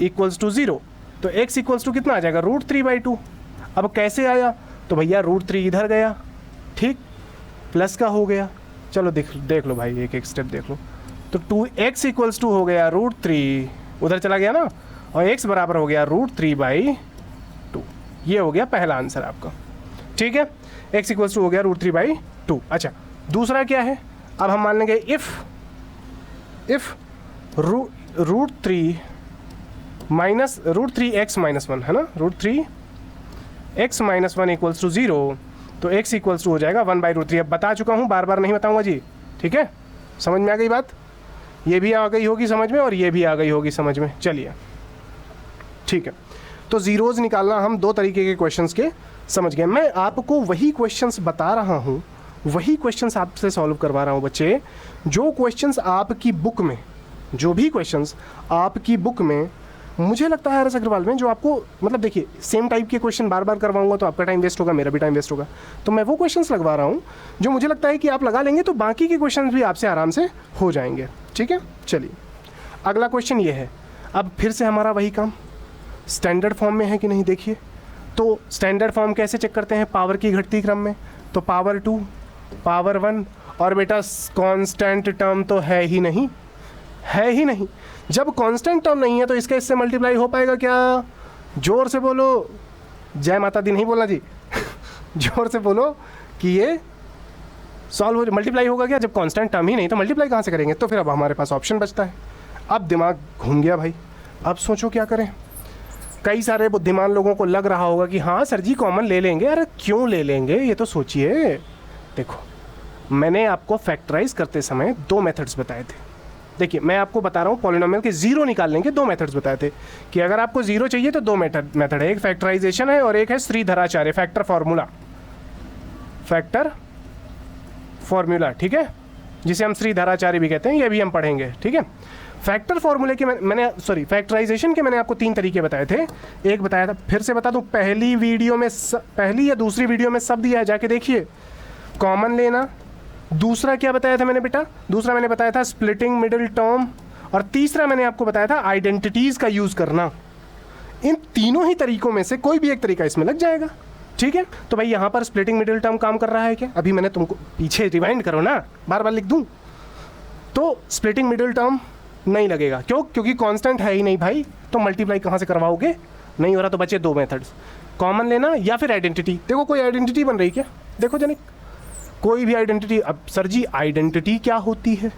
equals to 0, तो x इक्वल्स टू कितना आ जाएगा, √3/2। अब कैसे आया, तो भैया √3 इधर गया, ठीक, प्लस का हो गया। चलो देख लो भाई, एक एक स्टेप देख लो। तो 2x इक्वल्स टू हो गया √3, उधर चला गया ना, और x बराबर हो गया √3/2। ये हो गया पहला आंसर आपका, ठीक है, x इक्वल्स टू हो गया √3/2। अच्छा दूसरा क्या है, अब हम मान लेंगे इफ़ √3 माइनस √3x माइनस 1 है ना, √3x माइनस 1 इक्वल्स टू 0, तो x इक्वल्स टू हो जाएगा 1/√3। अब बता चुका हूँ, बार बार नहीं बताऊँगा जी, ठीक है, समझ में आ गई बात, ये भी आ गई होगी समझ में और ये भी आ गई होगी समझ में। चलिए ठीक है, तो ज़ीरोज़ निकालना हम 2 तरीके के क्वेश्चंस के समझ गए। मैं आपको वही क्वेश्चंस बता रहा हूँ, वही क्वेश्चंस आपसे सॉल्व करवा रहा हूँ बच्चे, जो क्वेश्चंस आपकी बुक में, जो भी क्वेश्चंस आपकी बुक में मुझे लगता है RS अग्रवाल में, जो आपको मतलब देखिए सेम टाइप के क्वेश्चन बार बार करवाऊंगा तो आपका टाइम वेस्ट होगा, मेरा भी टाइम वेस्ट होगा, तो मैं वो क्वेश्चंस लगवा रहा हूँ जो मुझे लगता है कि आप लगा लेंगे तो बाकी के क्वेश्चंस भी आपसे आराम से हो जाएंगे। ठीक है, चलिए अगला क्वेश्चन ये है। अब फिर से हमारा वही काम, स्टैंडर्ड फॉर्म में है कि नहीं देखिए। तो स्टैंडर्ड फॉर्म कैसे चेक करते हैं पावर की घटती क्रम में, तो पावर 2 पावर 1, और बेटा कांस्टेंट टर्म तो है ही नहीं, है ही नहीं। जब कांस्टेंट टर्म नहीं है तो इसका इससे मल्टीप्लाई हो पाएगा क्या? जोर से बोलो, जय माता दी नहीं बोलना जी जोर से बोलो कि ये सॉल्व हो मल्टीप्लाई होगा क्या? जब कांस्टेंट टर्म ही नहीं तो मल्टीप्लाई कहाँ से करेंगे? तो फिर अब हमारे पास ऑप्शन बचता है। अब दिमाग घूम गया भाई, अब सोचो क्या करें। कई सारे बुद्धिमान लोगों को लग रहा होगा कि हाँ सर जी कॉमन ले लेंगे। अरे क्यों ले लेंगे, ये तो सोचिए। देखो मैंने आपको फैक्टराइज करते समय 2 मेथड्स बताए थे। देखिए मैं आपको बता रहा हूँ पॉलिनोमियल के जीरो निकालने के 2 मेथड्स बताए थे कि अगर आपको जीरो चाहिए तो 2 मेथड है, एक फैक्टराइजेशन है और एक है श्रीधराचार्य फैक्टर फॉर्मूला, ठीक है, जिसे हम श्रीधराचार्य भी कहते हैं, ये भी हम पढ़ेंगे, ठीक है। फैक्टर फॉर्मूले के फैक्टराइजेशन के मैंने आपको 3 तरीके बताए थे। एक बताया था, फिर से बता दूं, पहली या दूसरी वीडियो में सब दिया है, जाके देखिए। कॉमन लेना, दूसरा क्या बताया था मैंने बेटा? दूसरा मैंने बताया था स्प्लिटिंग मिडिल टर्म, और तीसरा मैंने आपको बताया था आइडेंटिटीज का यूज करना। इन तीनों ही तरीकों में से कोई भी एक तरीका इसमें लग जाएगा, ठीक है। तो भाई यहाँ पर स्प्लिटिंग मिडिल टर्म काम कर रहा है क्या? अभी मैंने तुमको पीछे रिवाइंड करो ना, बार बार लिख दूं तो स्प्लिटिंग मिडिल टर्म नहीं लगेगा। क्यों? क्योंकि कांस्टेंट है ही नहीं भाई, तो मल्टीप्लाई कहाँ से करवाओगे? नहीं हो रहा, तो बचे 2 मेथड्स, कॉमन लेना या फिर आइडेंटिटी। देखो कोई आइडेंटिटी बन रही क्या? देखो जनिक, कोई भी आइडेंटिटी। अब सर जी आइडेंटिटी क्या होती है?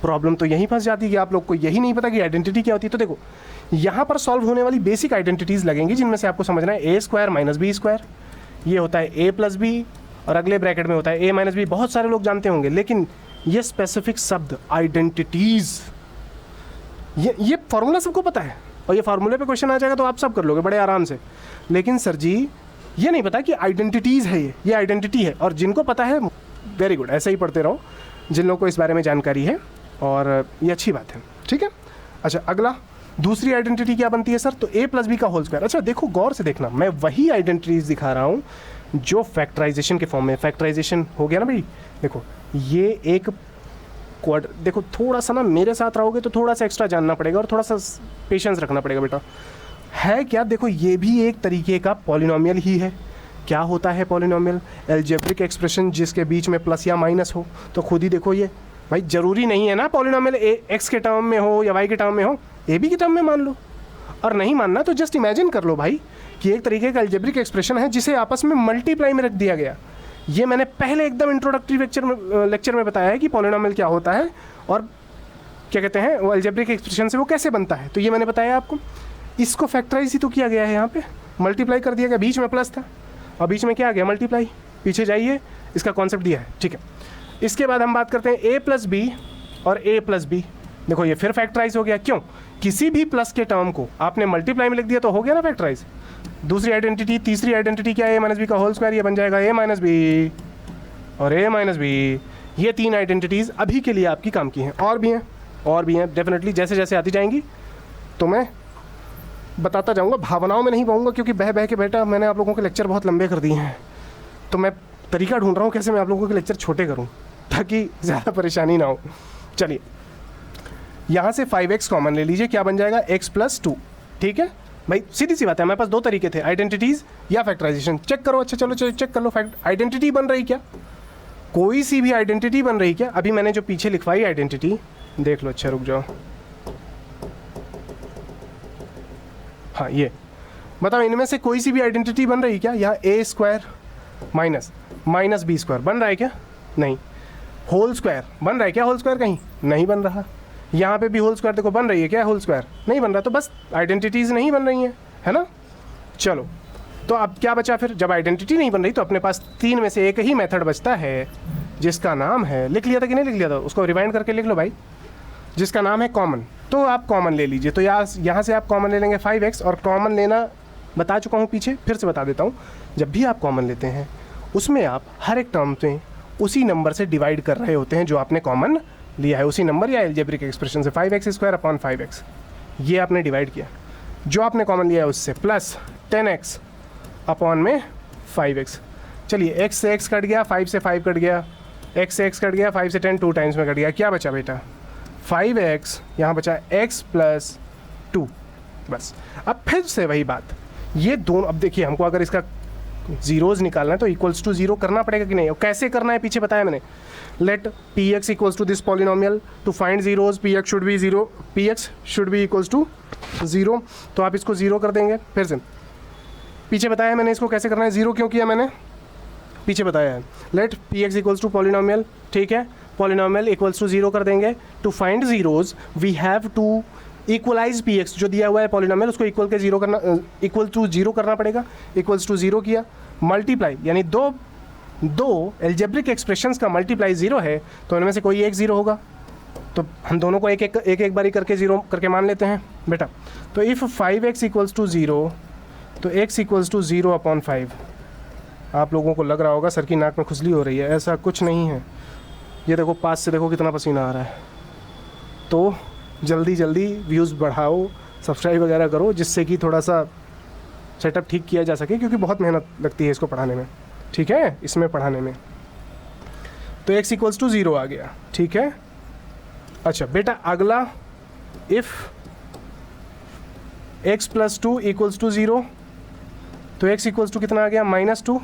प्रॉब्लम तो यहीं फंस जाती है कि आप लोग को यही नहीं पता कि आइडेंटिटी क्या होती है। तो देखो यहाँ पर सॉल्व होने वाली बेसिक आइडेंटिटीज़ लगेंगी, जिनमें से आपको समझना है a² - b², ये होता है a + b, और अगले ब्रैकेट में होता है a - b। बहुत सारे लोग जानते होंगे, लेकिन ये स्पेसिफिक शब्द आइडेंटिटीज़, ये फार्मूला सबको पता है, और ये फार्मूले पे क्वेश्चन आ जाएगा तो आप सब कर लोगे बड़े आराम से। लेकिन सर जी ये नहीं पता कि आइडेंटिटीज़ है, ये आइडेंटिटी है। और जिनको पता है वेरी गुड, ऐसे ही पढ़ते रहो जिन लोगों को इस बारे में जानकारी है, और ये अच्छी बात है, ठीक है। अच्छा अगला, दूसरी आइडेंटिटी क्या बनती है सर? तो a + b का होल स्क्वायर। अच्छा देखो गौर से देखना, मैं वही आइडेंटिटीज दिखा रहा हूँ जो फैक्टराइजेशन के फॉर्म में। फैक्टराइजेशन हो गया ना भाई, देखो ये एक क्वाड, देखो थोड़ा सा ना मेरे साथ रहोगे तो थोड़ा सा एक्स्ट्रा जानना पड़ेगा और थोड़ा सा पेशेंस रखना पड़ेगा बेटा। है क्या? देखो ये भी एक तरीके का पॉलिनोमियल ही है। क्या होता है पॉलिनोमियल? एल्जेब्रिक एक्सप्रेशन जिसके बीच में प्लस या माइनस हो। तो खुद ही देखो, ये भाई जरूरी नहीं है ना पॉलिनोमियल एक्स के टर्म में हो या वाई के टर्म में हो, ए बी के टर्म में मान लो। और नहीं मानना तो जस्ट इमेजिन कर लो भाई कि एक तरीके का एल्जेब्रिक एक्सप्रेशन है जिसे आपस में मल्टीप्लाई में रख दिया गया। ये मैंने पहले एकदम इंट्रोडक्टरी लेक्चर में बताया है कि पॉलिनोमियल क्या होता है और क्या कहते हैं वो एल्जेब्रिक एक्सप्रेशन से वो कैसे बनता है। तो ये मैंने बताया आपको। इसको फैक्टराइज ही तो किया गया है, यहाँ पे मल्टीप्लाई कर दिया गया, बीच में प्लस था और बीच में क्या आ गया? मल्टीप्लाई। पीछे जाइए, इसका कॉन्सेप्ट दिया है, ठीक है। इसके बाद हम बात करते हैं a + b और a + b। देखो ये फिर फैक्टराइज हो गया। क्यों? किसी भी प्लस के टर्म को आपने मल्टीप्लाई में लिख दिया तो हो गया ना फैक्टराइज। दूसरी आइडेंटिटी, तीसरी आइडेंटिटी क्या है? a - b का होल स्क्वायर। ये बन जाएगा a - b और a - b। ये 3 आइडेंटिटीज़ अभी के लिए आपकी काम की हैं। और भी हैं डेफिनेटली, जैसे जैसे आती जाएंगी तो मैं बताता जाऊंगा, भावनाओं में नहीं पाऊंगा, क्योंकि बह के बेटा मैंने आप लोगों के लेक्चर बहुत लंबे कर दिए हैं। तो मैं तरीका ढूंढ रहा हूँ कैसे मैं आप लोगों के लेक्चर छोटे करूँ ताकि ज़्यादा परेशानी ना हो। चलिए यहाँ से 5x कॉमन ले लीजिए, क्या बन जाएगा? x + 2, ठीक है भाई। सीधी सी बात है, हमारे पास 2 तरीके थे, आइडेंटिटीज़ या फैक्टराइजेशन। चेक करो, अच्छा चलो चेक कर लो, आइडेंटिटी बन रही क्या? कोई सी भी आइडेंटिटी बन रही क्या? अभी मैंने जो पीछे लिखवाई आइडेंटिटी देख लो। अच्छा रुक जाओ, हाँ ये बताओ, इनमें से कोई सी भी आइडेंटिटी बन रही क्या? यहाँ a² - b² बन रहा है क्या? नहीं। होल स्क्वायर बन रहा है क्या? होल स्क्वायर कहीं नहीं बन रहा। यहाँ पे भी होल स्क्वायर देखो बन रही है क्या? होल स्क्वायर नहीं बन रहा। तो बस आइडेंटिटीज़ नहीं बन रही हैं, है ना। चलो तो अब क्या बचा फिर? जब आइडेंटिटी नहीं बन रही तो अपने पास 3 में से एक ही मेथड बचता है जिसका नाम है, लिख लिया था कि नहीं लिख लिया था? उसको रिवाइंड करके लिख लो भाई, जिसका नाम है कॉमन। तो आप कॉमन ले लीजिए। तो यहाँ से आप कॉमन ले लेंगे 5x, और कॉमन लेना बता चुका हूँ पीछे, फिर से बता देता हूँ। जब भी आप कॉमन लेते हैं उसमें आप हर एक टर्म में उसी नंबर से डिवाइड कर रहे होते हैं जो आपने कॉमन लिया है, उसी नंबर या एल्जेब्रिक एक्सप्रेशन से। 5x² / 5x ये आपने डिवाइड किया, जो आपने कॉमन लिया है उससे, प्लस 10x अपॉन में 5x। चलिए x से x कट गया, 5 से 5 कट गया, x से x कट गया, 5 से 10 2 टाइम्स में कट गया। क्या बचा बेटा? 5x, यहाँ बचा x + 2। बस अब फिर से वही बात, ये दोनों, अब देखिए हमको अगर इसका जीरोज़ निकालना है तो इक्वल्स टू जीरो करना पड़ेगा कि नहीं, और कैसे करना है पीछे बताया मैंने। Let P X equals to this polynomial, to find zeros P X should be zero, P X should be equals to zero. तो आप इसको जीरो कर देंगे। फिर से पीछे बताया मैंने इसको कैसे करना है, जीरो क्यों किया मैंने, पीछे बताया है। Let P X equals to polynomial, ठीक है, पॉलिनोमियल इक्वल्स टू जीरो कर देंगे। To find zeros we have to equalise P X, जो दिया हुआ है पॉलिनोमियल उसको इक्वल के जीरो करना, इक्वल टू जीरो करना पड़ेगा। इक्वल्स टू जीरो किया, मल्टीप्लाई, यानी दो एल्जेब्रिक एक्सप्रेशंस का मल्टीप्लाई जीरो है तो इनमें से कोई एक जीरो होगा। तो हम दोनों को एक एक बारी करके जीरो करके मान लेते हैं बेटा। तो if 5x equals to zero, तो x equals to zero upon 5। आप लोगों को लग रहा होगा सर की नाक में खुजली हो रही है, ऐसा कुछ नहीं है। ये देखो पास से देखो कितना पसीना आ रहा है। तो जल्दी जल्दी व्यूज़ बढ़ाओ, सब्सक्राइब वगैरह करो, जिससे कि थोड़ा सा सेटअप ठीक किया जा सके, क्योंकि बहुत मेहनत लगती है इसको पढ़ाने में, ठीक है, इसमें पढ़ाने में। तो x इक्वल्स टू ज़ीरो आ गया, ठीक है। अच्छा बेटा अगला, if x plus two equals to zero, तो x इक्वल्स टू कितना आ गया, -2,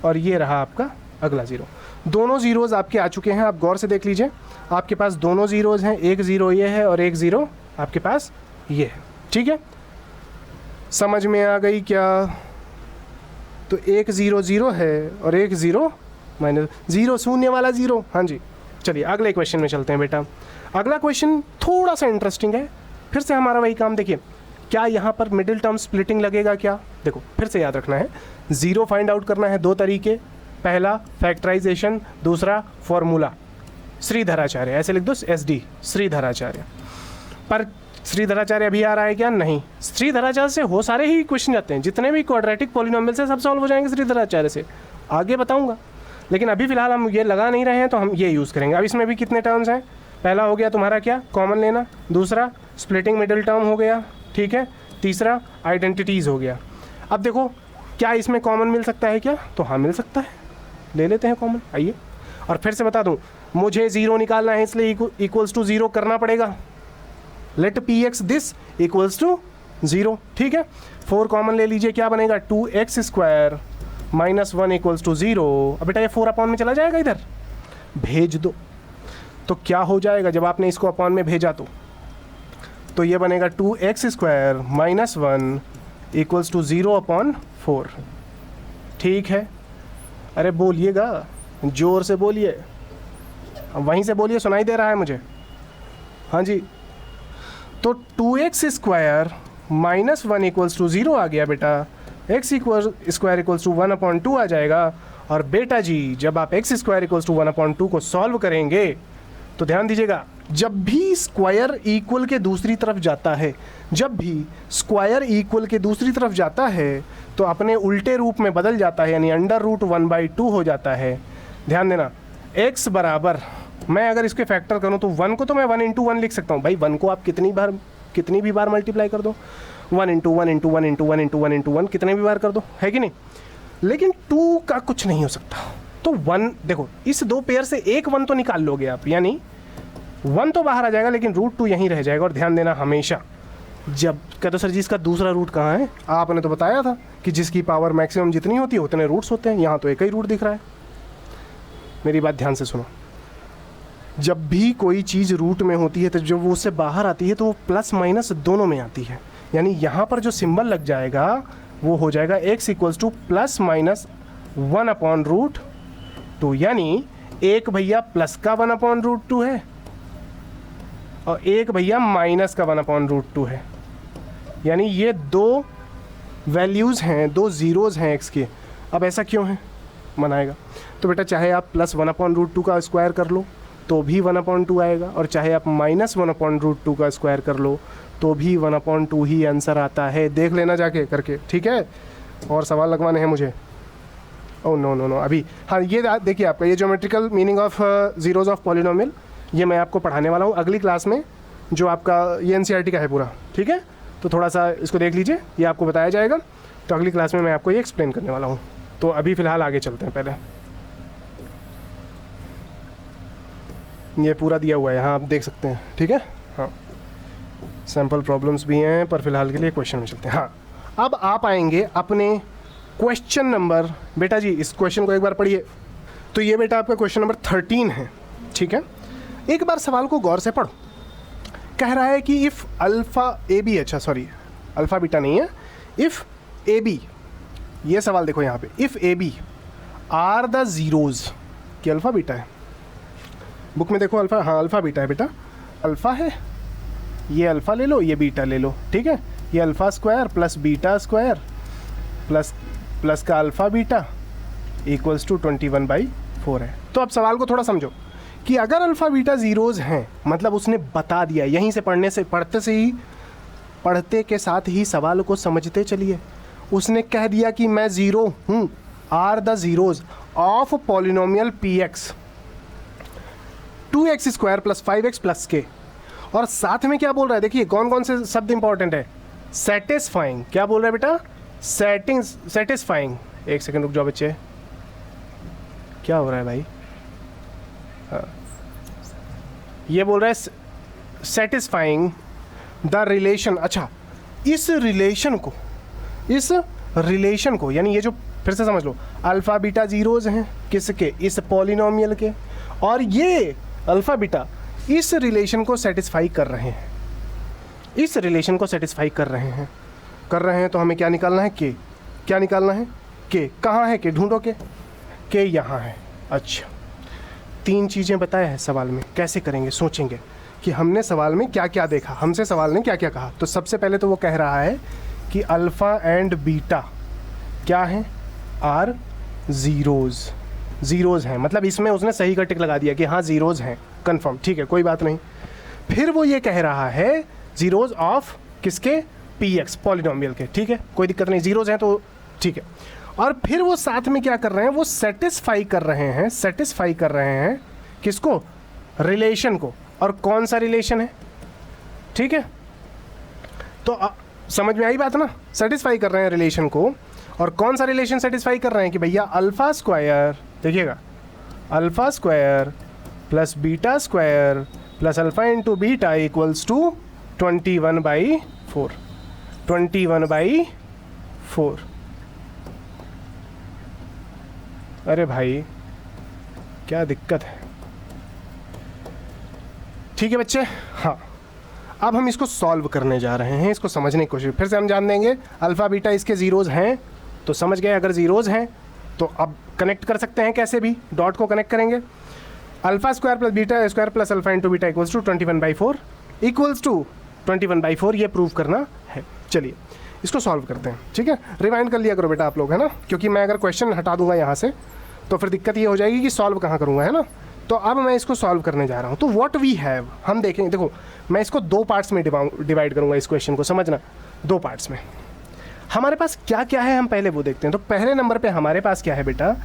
और ये रहा आपका अगला ज़ीरो। दोनों ज़ीरोज़ आपके आ चुके हैं, आप गौर से देख लीजिए, आपके पास दोनों ज़ीरोज़ हैं, एक ज़ीरो ये है और एक ज़ीरो आपके पास ये है, ठीक है। समझ में आ गई क्या? तो एक ज़ीरो ज़ीरो है और एक ज़ीरो माइनस ज़ीरो, शून्य वाला ज़ीरो। हाँ जी, चलिए अगले क्वेश्चन में चलते हैं बेटा। अगला क्वेश्चन थोड़ा सा इंटरेस्टिंग है, फिर से हमारा वही काम। देखिए क्या यहाँ पर मिडिल टर्म स्प्लिटिंग लगेगा क्या? देखो फिर से याद रखना है, ज़ीरो फाइंड आउट करना है दो तरीके, पहला फैक्टराइजेशन, दूसरा फॉर्मूला। श्रीधराचार्य ऐसे लिख दो, SD श्रीधराचार्य। पर श्रीधराचार्य अभी आ रहा है क्या? नहीं। श्रीधराचार्य से हो सारे ही क्वेश्चन जाते हैं, जितने भी क्वाड्रेटिक पॉलिनोमियल से सब सॉल्व हो जाएंगे श्रीधराचार्य से, आगे बताऊंगा। लेकिन अभी फिलहाल हम ये लगा नहीं रहे हैं तो हम ये यूज़ करेंगे। अब इसमें भी कितने टर्म्स हैं? पहला हो गया तुम्हारा क्या, कॉमन लेना, दूसरा स्प्लिटिंग मिडिल टर्म हो गया, ठीक है, तीसरा आइडेंटिटीज़ हो गया। अब देखो क्या इसमें कॉमन मिल सकता है क्या? तो हाँ मिल सकता है, ले लेते हैं कॉमन। आइए, और फिर से बता दूँ, मुझे ज़ीरो निकालना है इसलिए इक्वल्स टू ज़ीरो करना पड़ेगा। Let P X this equals to zero, ठीक है। 4 कॉमन ले लीजिए, क्या बनेगा, 2x square minus 1 equals to zero. अब बेटा ये 4 अपॉन में चला जाएगा, इधर भेज दो। तो क्या हो जाएगा जब आपने इसको अपॉन में भेजा तो ये बनेगा 2x square minus 1 equals to zero upon 4, ठीक है। अरे बोलिएगा, जोर से बोलिए, वहीं से बोलिए, सुनाई दे रहा है मुझे। हाँ जी, तो 2x square minus 1 equals to zero आ गया बेटा, x स्क्वायर इक्वल्स टू 1/2 आ जाएगा। और बेटा जी जब आप x स्क्वायर इक्वल्स टू 1/2 को सॉल्व करेंगे तो ध्यान दीजिएगा, जब भी स्क्वायर इक्वल के दूसरी तरफ जाता है, जब भी स्क्वायर इक्वल के दूसरी तरफ जाता है तो अपने उल्टे रूप में बदल जाता है, यानी √1/2 हो जाता है। ध्यान देना, x बराबर, मैं अगर इसके फैक्टर करूं तो 1 को तो मैं 1 × 1 लिख सकता हूं भाई। 1 को आप कितनी भी बार मल्टीप्लाई कर दो, 1 × 1 × 1 × 1 × 1 × 1 कितने भी बार कर दो, है कि नहीं। लेकिन 2 का कुछ नहीं हो सकता। तो 1 देखो, इस दो पेयर से एक 1 तो निकाल लोगे आप, यानी 1 तो बाहर आ जाएगा लेकिन √2 यहीं रह जाएगा। और ध्यान देना हमेशा, जब कहते सर जी इसका दूसरा रूट कहाँ है, आपने तो बताया था कि जिसकी पावर मैक्सिमम जितनी होती है उतने रूट्स होते हैं। यहाँ तो एक ही रूट दिख रहा है। मेरी बात ध्यान से सुनो, जब भी कोई चीज़ रूट में होती है तो जब वो उससे बाहर आती है तो वो प्लस माइनस दोनों में आती है। यानी यहाँ पर जो सिंबल लग जाएगा वो हो जाएगा x equals two plus minus 1/√2। यानी एक भैया प्लस का 1/√2 है और एक भैया माइनस का 1/√2 है। यानी ये दो वैल्यूज़ हैं, दो ज़ीरोज़ हैं x के। अब ऐसा क्यों है मनाएगा? तो बेटा चाहे आप प्लस 1/√2 का स्क्वायर कर लो तो भी 1/2 आएगा, और चाहे आप माइनस 1/√2 का स्क्वायर कर लो तो भी 1/2 ही आंसर आता है। देख लेना जाके करके, ठीक है। और सवाल लगवाने हैं मुझे? ओह नो, अभी हाँ, ये देखिए आपका ये geometrical meaning of zeros of polynomial, ये मैं आपको पढ़ाने वाला हूँ अगली क्लास में, जो आपका ये NCERT का है पूरा, ठीक है। तो थोड़ा सा इसको देख लीजिए, ये आपको बताया जाएगा। तो अगली क्लास में मैं आपको ये एक्सप्लेन करने वाला हूँ। तो अभी फ़िलहाल आगे चलते हैं। पहले ये पूरा दिया हुआ है, हाँ आप देख सकते हैं, ठीक है। हाँ सैम्पल प्रॉब्लम्स भी हैं, पर फिलहाल के लिए क्वेश्चन में चलते हैं। हाँ अब आप आएंगे अपने क्वेश्चन नंबर, बेटा जी इस क्वेश्चन को एक बार पढ़िए। तो ये बेटा आपका क्वेश्चन नंबर 13 है, ठीक है। एक बार सवाल को गौर से पढ़ो। कह रहा है कि इफ़ अल्फ़ा ए बी, अच्छा सॉरी अल्फ़ा बीटा नहीं है, इफ़ ए बी, ये सवाल देखो यहाँ पे, if A B are the zeros, कि अल्फ़ा बीटा है, बुक में देखो अल्फ़ा, हाँ अल्फ़ा बीटा है बेटा, अल्फ़ा है, ये अल्फ़ा ले लो, ये बीटा ले लो, ठीक है। ये alpha square plus beta square plus का अल्फ़ा बीटा इक्वल्स टू 21/4 है। तो अब सवाल को थोड़ा समझो कि अगर अल्फ़ा बीटा ज़ीरोज़ हैं, मतलब उसने बता दिया, यहीं से पढ़ते के साथ ही सवाल को समझते चलिए। उसने कह दिया कि मैं ज़ीरो हूँ, are the zeros of polynomial P X 2x square plus 5x plus K, और साथ में क्या बोल रहा है, देखिए कौन कौन से शब्द इंपॉर्टेंट है, सेटिस्फाइंग, क्या बोल रहा है बेटा, सेटिस्फाइंग, एक सेकंड रुक जाओ बच्चे, क्या हो रहा है भाई, हाँ ये बोल रहा है सेटिस्फाइंग द रिलेशन। अच्छा, इस रिलेशन को यानी ये जो, फिर से समझ लो, अल्फ़ा बीटा ज़ीरोज़ हैं किसके, इस पॉलिनोमियल के, और ये अल्फ़ा बीटा इस रिलेशन को सेटिस्फाई कर रहे हैं, इस रिलेशन को सेटिस्फाई कर रहे हैं। तो हमें क्या निकालना है, के, क्या निकालना है, के, कहाँ है के, ढूंढो के यहाँ है। अच्छा, 3 चीज़ें बताया है सवाल में, कैसे करेंगे, सोचेंगे कि हमने सवाल में क्या क्या देखा, हमसे सवाल ने क्या क्या कहा। तो सबसे पहले तो वो कह रहा है कि अल्फ़ा एंड बीटा क्या हैं, आर ज़ीरोज़ हैं, मतलब इसमें उसने सही का टिक लगा दिया कि हाँ ज़ीरोज़ हैं, कंफर्म, ठीक है कोई बात नहीं। फिर वो ये कह रहा है ज़ीरोज़ ऑफ किसके, पी एक्स पॉलिनोमियल के, ठीक है कोई दिक्कत नहीं, ज़ीरोज़ हैं तो ठीक है। और फिर वो साथ में क्या कर रहे हैं, वो सेटिस्फाई कर रहे हैं किसको, रिलेशन को, और कौन सा रिलेशन है, ठीक है। तो समझ में आई बात ना, सेटिस्फाई कर रहे हैं रिलेशन को, और कौन सा रिलेशन सेटिस्फाई कर रहे हैं कि भैया अल्फ़ा स्क्वायर, देखिएगा alpha square plus beta square plus alpha into beta equals to 21/4, 21/4। अरे भाई क्या दिक्कत है, ठीक है बच्चे। हाँ, अब हम इसको सॉल्व करने जा रहे हैं, इसको समझने की कोशिश, फिर से हम जान देंगे अल्फ़ा बीटा इसके ज़ीरोज़ हैं, तो समझ गए, अगर ज़ीरोज़ हैं तो अब कनेक्ट कर सकते हैं, कैसे भी डॉट को कनेक्ट करेंगे, alpha square plus beta square plus alpha into beta equals to 21/4 ये प्रूव करना है। चलिए इसको सॉल्व करते हैं, ठीक है। रिवाइंड कर लिया करो बेटा आप लोग, है ना, क्योंकि मैं अगर क्वेश्चन हटा दूंगा यहाँ से तो फिर दिक्कत ये हो जाएगी कि सॉल्व कहाँ करूँगा, है ना। तो अब मैं इसको सॉल्व करने जा रहा हूँ। तो व्हाट वी हैव, हम देखेंगे, देखो मैं इसको 2 पार्ट्स में डिवाइड करूँगा इस क्वेश्चन को, समझना 2 पार्ट्स में। हमारे पास क्या क्या है हम पहले वो देखते हैं। तो पहले नंबर पे हमारे पास क्या है बेटा,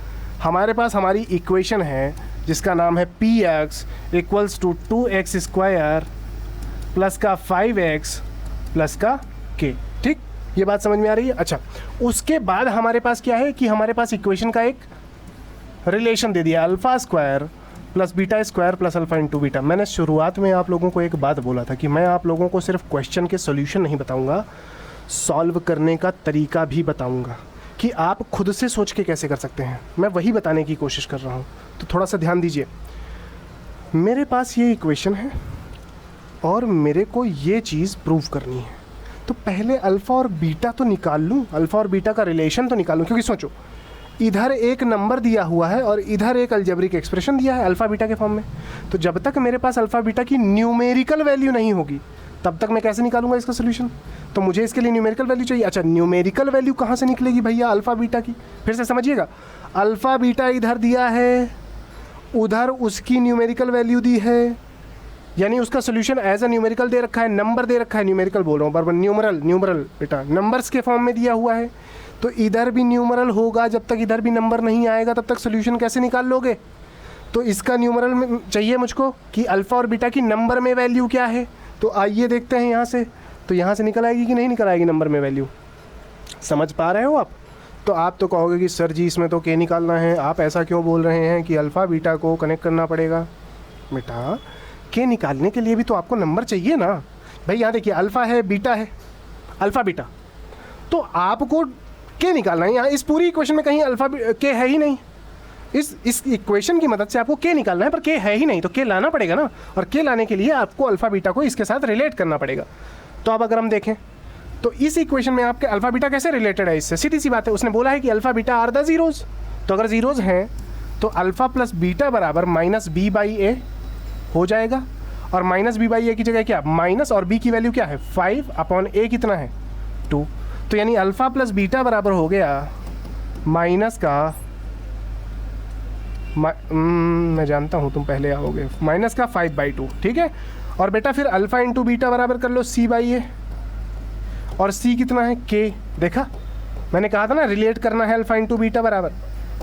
हमारे पास हमारी इक्वेशन है जिसका नाम है P X equals to 2x square plus का 5x प्लस का k, ठीक, ये बात समझ में आ रही है। अच्छा, उसके बाद हमारे पास क्या है कि हमारे पास इक्वेशन का एक रिलेशन दे दिया, alpha square plus beta square plus alpha into beta. मैंने शुरुआत में आप लोगों को एक बात बोला था कि मैं आप लोगों को सिर्फ क्वेश्चन के सोल्यूशन नहीं बताऊंगा, सॉल्व करने का तरीका भी बताऊंगा कि आप खुद से सोच के कैसे कर सकते हैं, मैं वही बताने की कोशिश कर रहा हूँ। तो थोड़ा सा ध्यान दीजिए, मेरे पास ये इक्वेशन है और मेरे को ये चीज़ प्रूव करनी है, तो पहले अल्फ़ा और बीटा तो निकाल लूँ, अल्फ़ा और बीटा का रिलेशन तो निकाल लूँ, क्योंकि सोचो इधर एक नंबर दिया हुआ है और इधर एक अलजेब्रिक एक्सप्रेशन दिया है अल्फ़ा बीटा के फॉर्म में। तो जब तक मेरे पास अल्फ़ा बीटा की न्यूमेरिकल वैल्यू नहीं होगी तब तक मैं कैसे निकालूंगा इसका सोल्यूशन। तो मुझे इसके लिए न्यूमेरिकल वैल्यू चाहिए। अच्छा, न्यूमेरिकल वैल्यू कहाँ से निकलेगी भैया, अल्फ़ा बीटा की। फिर से समझिएगा, अल्फ़ा बीटा इधर दिया है, उधर उसकी न्यूमेरिकल वैल्यू दी है, यानी उसका सोल्यूशन एज अ न्यूमेरिकल दे रखा है, नंबर दे रखा है, न्यूमेरिकल बोल रहा हूँ बराबर, न्यूमरल बेटा नंबर्स के फॉर्म में दिया हुआ है। तो इधर भी न्यूमरल होगा, जब तक इधर भी नंबर नहीं आएगा तब तक सोल्यूशन कैसे निकाल लोगे। तो इसका न्यूमरल में चाहिए मुझको कि अल्फ़ा और बीटा की नंबर में वैल्यू क्या है। तो आइए देखते हैं यहाँ से, तो यहाँ से निकल आएगी कि नहीं निकल आएगी नंबर में वैल्यू, समझ पा रहे हो आप। तो आप तो कहोगे कि सर जी इसमें तो के निकालना है, आप ऐसा क्यों बोल रहे हैं कि अल्फ़ा बीटा को कनेक्ट करना पड़ेगा। बेटा के निकालने के लिए भी तो आपको नंबर चाहिए ना भाई। यहाँ देखिए, अल्फ़ा है बीटा है, अल्फ़ा बीटा, तो आपको के निकालना है। यहाँ इस पूरी इक्वेशन में कहीं अल्फा के है ही नहीं, इस इक्वेशन की मदद से आपको के निकालना है, पर के है ही नहीं, तो के लाना पड़ेगा ना, और के लाने के लिए आपको अल्फा बीटा को इसके साथ रिलेट करना पड़ेगा। तो अब अगर हम देखें तो इस इक्वेशन में आपके अल्फा बीटा कैसे रिलेटेड है इससे, सीधी सी बात है, उसने बोला है कि alpha beta are the zeros, तो अगर जीरोज हैं तो अल्फा प्लस बीटा बराबर माइनस बी बाई ए हो जाएगा, और माइनस बी बाई ए की जगह क्या, माइनस, और बी की वैल्यू क्या है 5 अपॉन ए कितना है 2, तो यानी अल्फा प्लस बीटा बराबर हो गया माइनस का मैं जानता हूँ तुम पहले आओगे, माइनस का 5/2, ठीक है। और बेटा फिर अल्फा इंटू बीटा बराबर कर लो सी बाई ए, और सी कितना है के, देखा मैंने कहा था ना रिलेट करना है अल्फा इंटू बीटा बराबर,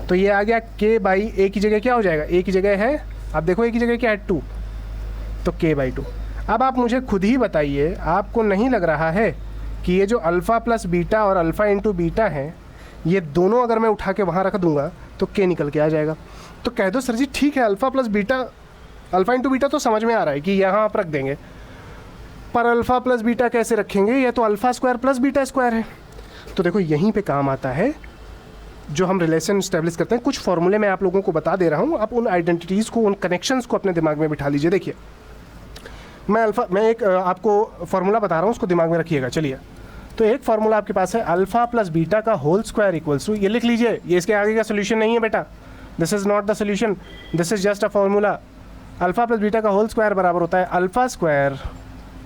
तो ये आ गया के बाई ए की जगह क्या हो जाएगा, ए की जगह है, अब देखो ए की जगह क्या है 2, तो के बाई 2। अब आप मुझे खुद ही बताइए, आपको नहीं लग रहा है कि ये जो अल्फ़ा प्लस बीटा और अल्फ़ा इंटू बीटा है, ये दोनों अगर मैं उठा के वहाँ रख दूंगा तो के निकल के आ जाएगा। तो कह दो सर जी ठीक है, alpha plus beta, alpha into beta तो समझ में आ रहा है कि यहाँ आप रख देंगे, पर अल्फ़ा प्लस बीटा कैसे रखेंगे, ये तो alpha square plus beta square है। तो देखो यहीं पे काम आता है जो हम रिलेशन इस्टेब्लिश करते हैं। कुछ फॉर्मूले मैं आप लोगों को बता दे रहा हूँ, आप उन आइडेंटिटीज़ को, उन कनेक्शंस को अपने दिमाग में बिठा लीजिए। देखिए मैं एक आपको फार्मूला बता रहा हूँ, उसको दिमाग में रखिएगा। चलिए, तो एक फार्मूला आपके पास है अल्फ़ा प्लस बीटा का होल स्क्वायर इक्वल्स टू, ये लिख लीजिए, ये इसके आगे का सोल्यूशन नहीं है बेटा, this is not the solution, this is just a formula. Alpha plus beta का होल स्क्वायर बराबर होता है alpha square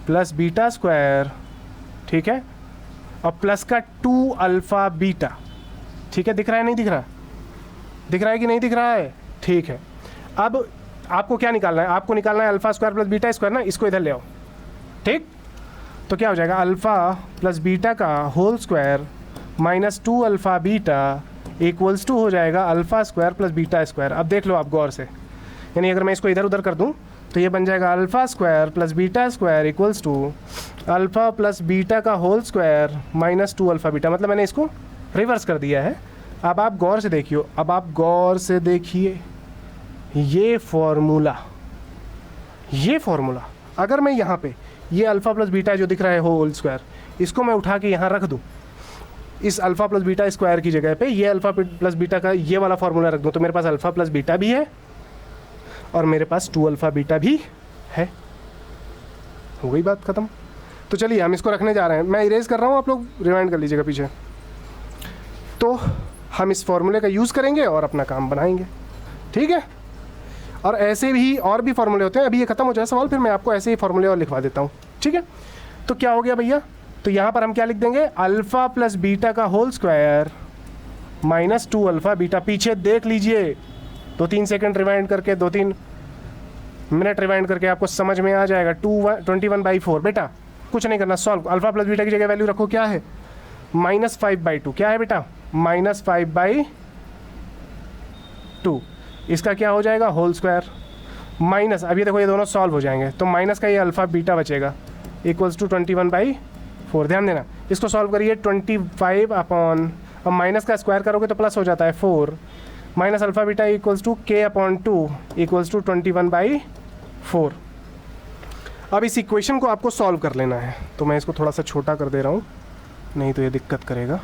plus beta square, ठीक है, और प्लस का 2 अल्फ़ा बीटा, ठीक है। दिख रहा है नहीं दिख रहा, दिख रहा है कि नहीं दिख रहा है, ठीक है। अब आपको क्या निकालना है, आपको निकालना है alpha square plus beta square ना, इसको इधर ले आओ, ठीक। तो क्या हो जाएगा, अल्फ़ा प्लस बीटा का whole square minus 2 alpha beta equals to हो जाएगा alpha square plus beta square. अब देख लो आप गौर से, यानी अगर मैं इसको इधर उधर कर दूं तो ये बन जाएगा alpha square plus beta square equals to alpha plus beta का whole square minus 2 alpha beta, मतलब मैंने इसको रिवर्स कर दिया है। अब आप गौर से देखिए, अब आप गौर से देखिए ये फॉर्मूला अगर मैं यहाँ पे ये अल्फ़ा प्लस बीटा जो दिख रहा है होल स्क्वायर, इसको मैं उठा के यहाँ रख दूँ, इस अल्फ़ा प्लस बीटा स्क्वायर की जगह पे ये अल्फ़ा प्लस बीटा का ये वाला फार्मूला रख दूँ, तो मेरे पास अल्फ़ा प्लस बीटा भी है और मेरे पास 2 अल्फ़ा बीटा भी है। हो गई बात ख़त्म। तो चलिए हम इसको रखने जा रहे हैं, मैं इरेज कर रहा हूँ, आप लोग रिवाइंड कर लीजिएगा पीछे। तो हम इस फॉर्मूले का यूज़ करेंगे और अपना काम बनाएंगे, ठीक है। और ऐसे भी और भी फार्मूले होते हैं, अभी ये खत्म हो जाए सवाल, फिर मैं आपको ऐसे ही फार्मूले और लिखवा देता हूँ, ठीक है। तो क्या हो गया भैया, तो यहाँ पर हम क्या लिख देंगे, अल्फ़ा प्लस बीटा का whole square minus 2 alpha beta. पीछे देख लीजिए, 2-3 सेकंड रिवाइंड करके, 2-3 मिनट रिवाइंड करके आपको समझ में आ जाएगा। 21/4 बेटा कुछ नहीं करना, सॉल्व। अल्फ़ा प्लस बीटा की जगह वैल्यू रखो, क्या है माइनस 5/2, क्या है बेटा माइनस 5/2, इसका क्या हो जाएगा होल स्क्वायर माइनस, अब ये देखो ये दोनों सॉल्व हो जाएंगे, तो माइनस का ये अल्फ़ा बीटा बचेगा इक्वल्स टू 21/4। ध्यान देना, इसको सॉल्व करिए 25 अपॉन, अब माइनस का स्क्वायर करोगे तो प्लस हो जाता है 4, minus alpha beta equals to K upon 2 equals to 21/4। अब इस इक्वेशन को आपको सॉल्व कर लेना है, तो मैं इसको थोड़ा सा छोटा कर दे रहा हूँ, नहीं तो ये दिक्कत करेगा।